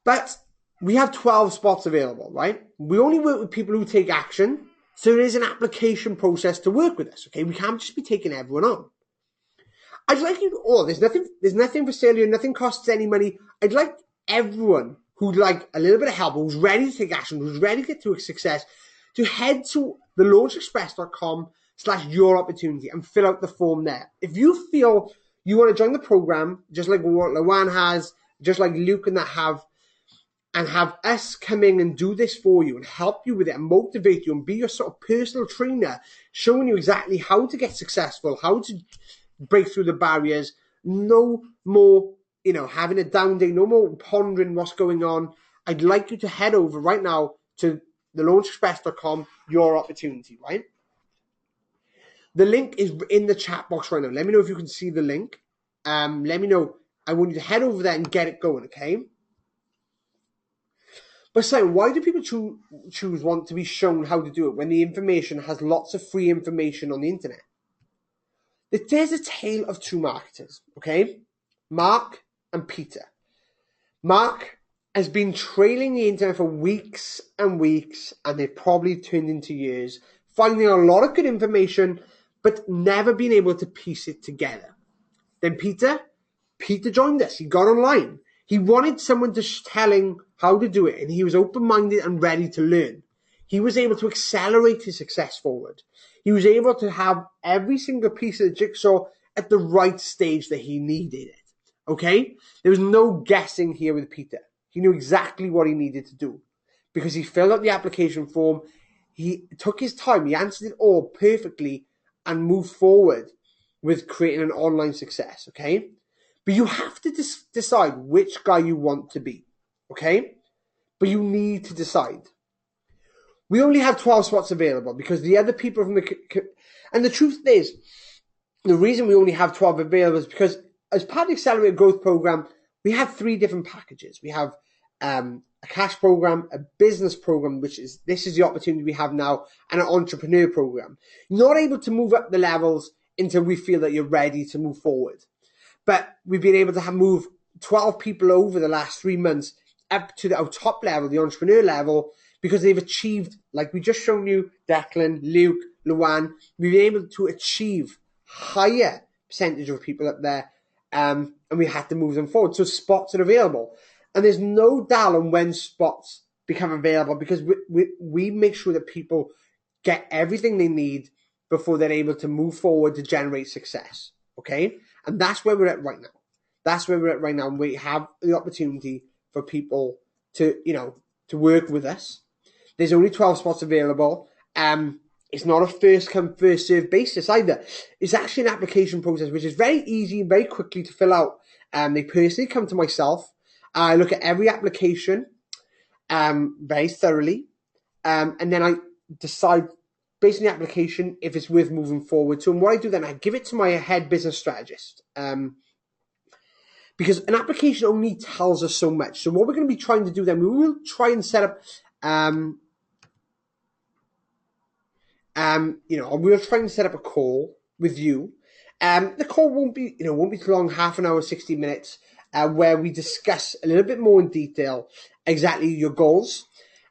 S1: But we have 12 spots available, right? We only work with people who take action, so there is an application process to work with us, okay? We can't just be taking everyone on. I'd like you all, there's nothing for sale here, nothing costs any money. I'd like everyone who'd like a little bit of help, who's ready to take action, who's ready to get to a success, to head to thelaunchexpress.com/your-opportunity and fill out the form there. If you feel you want to join the program, just like what Luan has, just like Luke and that have us come in and do this for you and help you with it and motivate you and be your sort of personal trainer, showing you exactly how to get successful, how to break through the barriers, no more, having a down day, no more pondering what's going on. I'd like you to head over right now to thelaunchexpress.com, your opportunity, right? The link is in the chat box right now. Let me know if you can see the link. Let me know. I want you to head over there and get it going, okay? But Simon, why do people want to be shown how to do it when the information has lots of free information on the internet? There's a tale of two marketers, okay? Mark and Peter. Mark has been trailing the internet for weeks and weeks, and they've probably turned into years, finding a lot of good information, but never been able to piece it together. Then Peter joined us. He got online. He wanted someone to tell him how to do it, and he was open-minded and ready to learn. He was able to accelerate his success forward. He was able to have every single piece of the jigsaw at the right stage that he needed it. Okay? There was no guessing here with Peter. He knew exactly what he needed to do because he filled out the application form. He took his time. He answered it all perfectly and moved forward with creating an online success. Okay? But you have to decide which guy you want to be. Okay? But you need to decide. We only have 12 spots available because the other people from and the truth is, the reason we only have 12 available is because as part of the Accelerated Growth Program, we have 3 different packages. We have a cash program, a business program, this is the opportunity we have now, and an entrepreneur program. You're not able to move up the levels until we feel that you're ready to move forward. But we've been able to move 12 people over the last 3 months up to our top level, the entrepreneur level, because they've achieved, like we just shown you, Declan, Luke, Luan, we've been able to achieve higher percentage of people up there, and we had to move them forward. So spots are available. And there's no doubt on when spots become available because we make sure that people get everything they need before they're able to move forward to generate success. Okay? And that's where we're at right now. That's where we're at right now. And we have the opportunity for people to work with us. There's only 12 spots available. It's not a first come, first served basis either. It's actually an application process, which is very easy and very quickly to fill out. They personally come to myself. I look at every application very thoroughly. And then I decide, based on the application, if it's worth moving forward to. And what I do then, I give it to my head business strategist. Because an application only tells us so much. So what we're going to be trying to do then, we will try and set up we'll try and set up a call with you. The call won't be too long, half an hour, 60 minutes, where we discuss a little bit more in detail exactly your goals,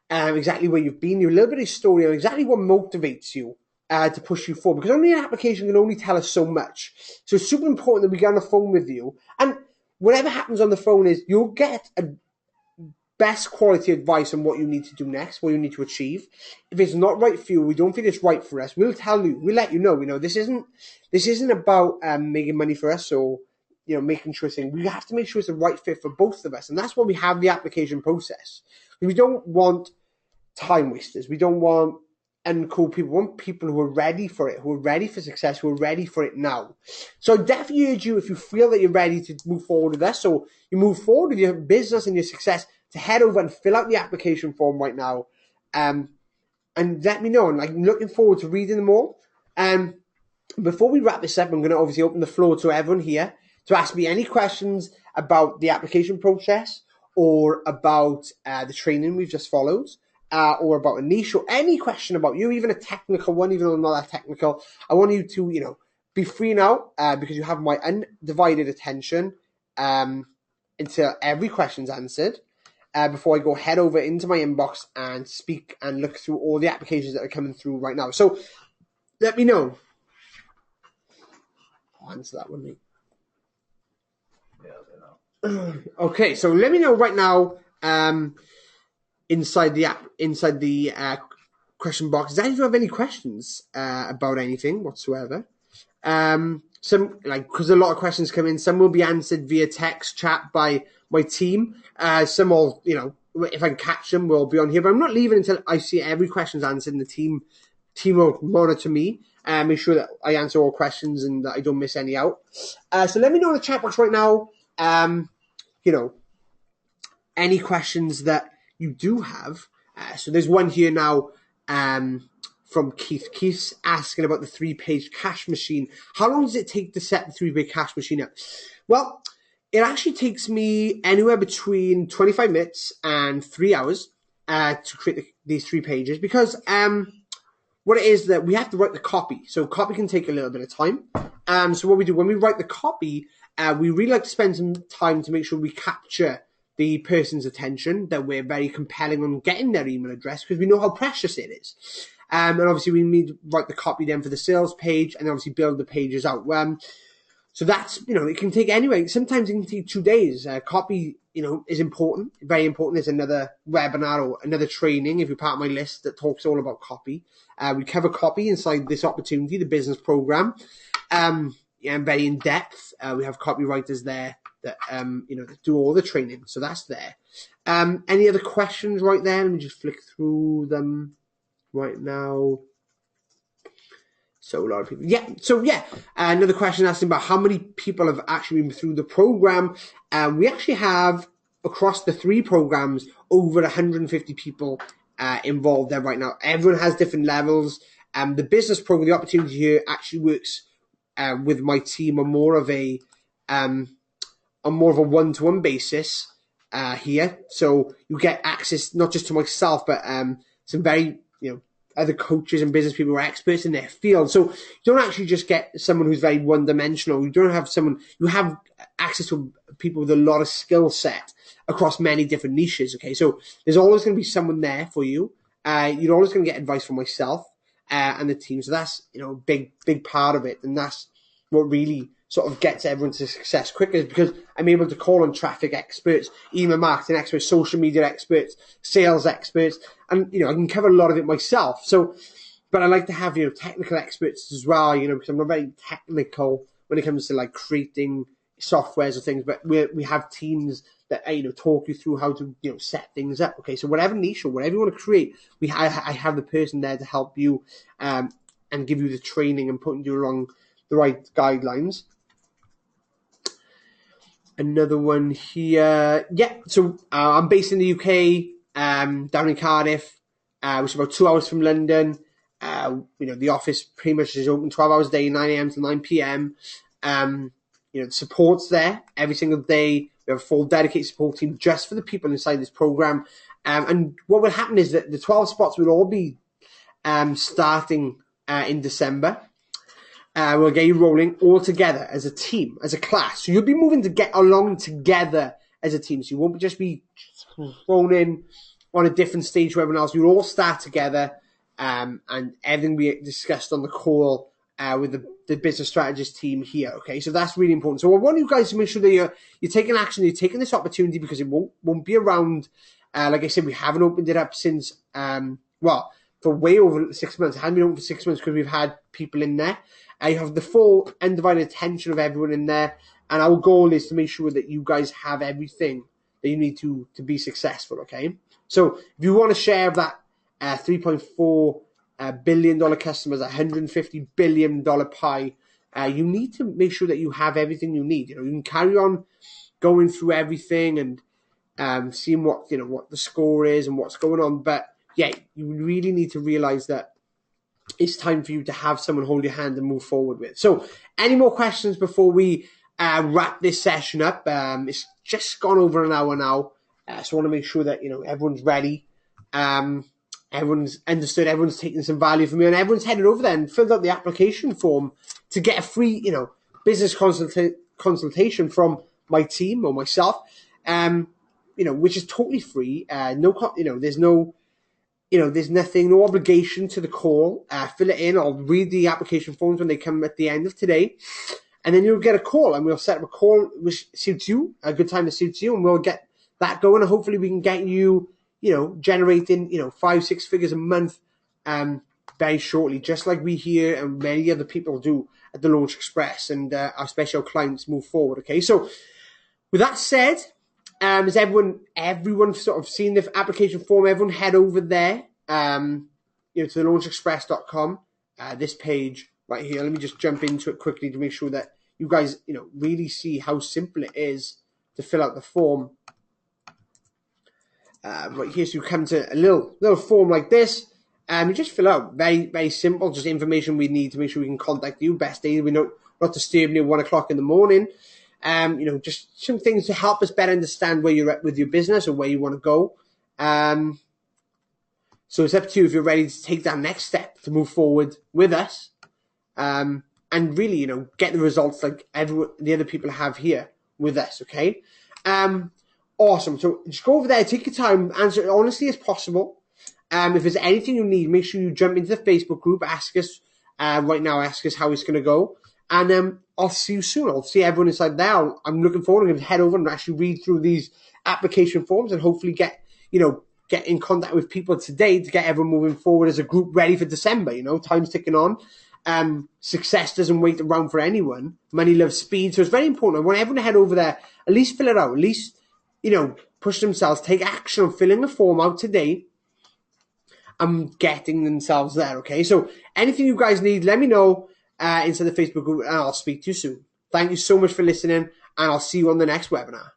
S1: exactly where you've been, a little bit of your story, and exactly what motivates you to push you forward. Because only an application can only tell us so much. So it's super important that we get on the phone with you. And whatever happens on the phone is you'll get a best quality advice on what you need to do next, what you need to achieve. If it's not right for you, we don't feel it's right for us, we'll tell you, we'll let you know, this isn't about making money for us or, making sure things. We have to make sure it's the right fit for both of us. And that's why we have the application process. We don't want time wasters. We don't want uncool people. We want people who are ready for it, who are ready for success, who are ready for it now. So I definitely urge you, if you feel that you're ready to move forward with this, so you move forward with your business and your success, to head over and fill out the application form right now. And let me know. And I'm looking forward to reading them all. Before we wrap this up, I'm going to obviously open the floor to everyone here to ask me any questions about the application process, or about the training we've just followed, or about a niche, or any question about you, even a technical one, even though I'm not that technical. I want you to, be free now, because you have my undivided attention until every question's answered. Before I go head over into my inbox and speak and look through all the applications that are coming through right now. So let me know. I'll answer that one, mate. Okay, so let me know right now inside the question box. Does anyone have any questions about anything whatsoever? Some, because a lot of questions come in, some will be answered via text chat by my team. Some will, if I can catch them, will be on here. But I'm not leaving until I see every question's answered, and the team will monitor me and make sure that I answer all questions and that I don't miss any out. So let me know in the chat box right now, any questions that you do have. So there's one here now from Keith. Keith's asking about the 3-page cash machine. How long does it take to set the 3-page cash machine up? Well, it actually takes me anywhere between 25 minutes and 3 hours to create these 3 pages, because what it is that we have to write the copy. So copy can take a little bit of time. So what we do when we write the copy, we really like to spend some time to make sure we capture the person's attention, that we're very compelling on getting their email address, because we know how precious it is. And obviously we need to write the copy then for the sales page, and obviously build the pages out. So that's, it can take anyway. Sometimes it can take 2 days. Copy, is important, very important. There's another webinar or another training, if you're part of my list, that talks all about copy. We cover copy inside this opportunity, the business program, and very in depth. We have copywriters there that, that do all the training. So that's there. Any other questions right there? Let me just flick through them right now. So a lot of people. Another question asking about how many people have actually been through the program. We actually have, across the 3 programs, over 150 people involved there right now. Everyone has different levels. The business program, the opportunity here, actually works with my team on more of a one-to-one basis here. So you get access not just to myself, but some very other coaches and business people who are experts in their field. So you don't actually just get someone who's very one-dimensional. You don't have someone, you have access to people with a lot of skill set across many different niches. Okay, so there's always going to be someone there for you. You're always going to get advice from myself and the team. So that's, a big part of it. And that's what really sort of gets everyone to success quicker, because I'm able to call on traffic experts, email marketing experts, social media experts, sales experts, and, I can cover a lot of it myself. So, but I like to have, technical experts as well, because I'm not very technical when it comes to creating softwares or things, but we have teams that, talk you through how to, set things up. Okay. So whatever niche or whatever you want to create, I have the person there to help you, and give you the training and putting you along the right guidelines. Another one here. So I'm based in the UK, down in Cardiff, which is about 2 hours from London. The office pretty much is open 12 hours a day, 9 a.m. to 9 p.m. The support's there every single day. We have a full dedicated support team just for the people inside this program. And what will happen is that the 12 spots will all be starting in December. We'll get you rolling all together as a team, as a class. So you'll be moving to get along together as a team. So you won't just be thrown in on a different stage to everyone else. You'll all start together, and everything we discussed on the call with the business strategist team here. Okay, so that's really important. So I want you guys to make sure that you're taking action, you're taking this opportunity, because it won't be around. Like I said, we haven't opened it up since for way over 6 months. It hasn't been open for 6 months because we've had people in there. I have the full undivided attention of everyone in there, and our goal is to make sure that you guys have everything that you need to be successful, okay? So if you want to share that $3.4 billion customers, $150 billion pie. You need to make sure that you have everything you need. You can carry on going through everything and seeing what the score is and what's going on. But yeah, you really need to realize that it's time for you to have someone hold your hand and move forward with. So, any more questions before we wrap this session up? It's just gone over an hour now, so I want to make sure that everyone's ready. Everyone's understood. Everyone's taking some value from me, and everyone's headed over there and filled out the application form to get a free, business consultation from my team or myself. Which is totally free. There's no obligation to the call. Fill it in. I'll read the application forms when they come at the end of today. And then you'll get a call, and we'll set up a call which suits you, a good time that suits you, and we'll get that going. And hopefully we can get you, generating, 5-6 figures a month very shortly, just like we here and many other people do at the Launch Express, and our special clients move forward. Okay, so with that said, has everyone sort of seen the application form? Everyone head over there, to the launchexpress.com, this page right here. Let me just jump into it quickly to make sure that you guys, really see how simple it is to fill out the form. Right here, so you come to a little form like this. You just fill out, very, very simple, just information we need to make sure we can contact you. Best day, we know not disturbing you at 1 o'clock in the morning. Just some things to help us better understand where you're at with your business or where you want to go. So it's up to you if you're ready to take that next step to move forward with us. And really, get the results like the other people have here with us, okay? Awesome. So just go over there, take your time, answer it honestly as possible. If there's anything you need, make sure you jump into the Facebook group, ask us right now, ask us how it's going to go. And I'll see you soon. I'll see everyone inside there. I'm looking forward. I'm going to head over and actually read through these application forms and hopefully get in contact with people today to get everyone moving forward as a group ready for December. Time's ticking on. Success doesn't wait around for anyone. Money loves speed. So it's very important. I want everyone to head over there, at least fill it out, at least, push themselves, take action on filling the form out today and getting themselves there. Okay. So anything you guys need, let me know inside the Facebook group and I'll speak to you soon. Thank you so much for listening and I'll see you on the next webinar.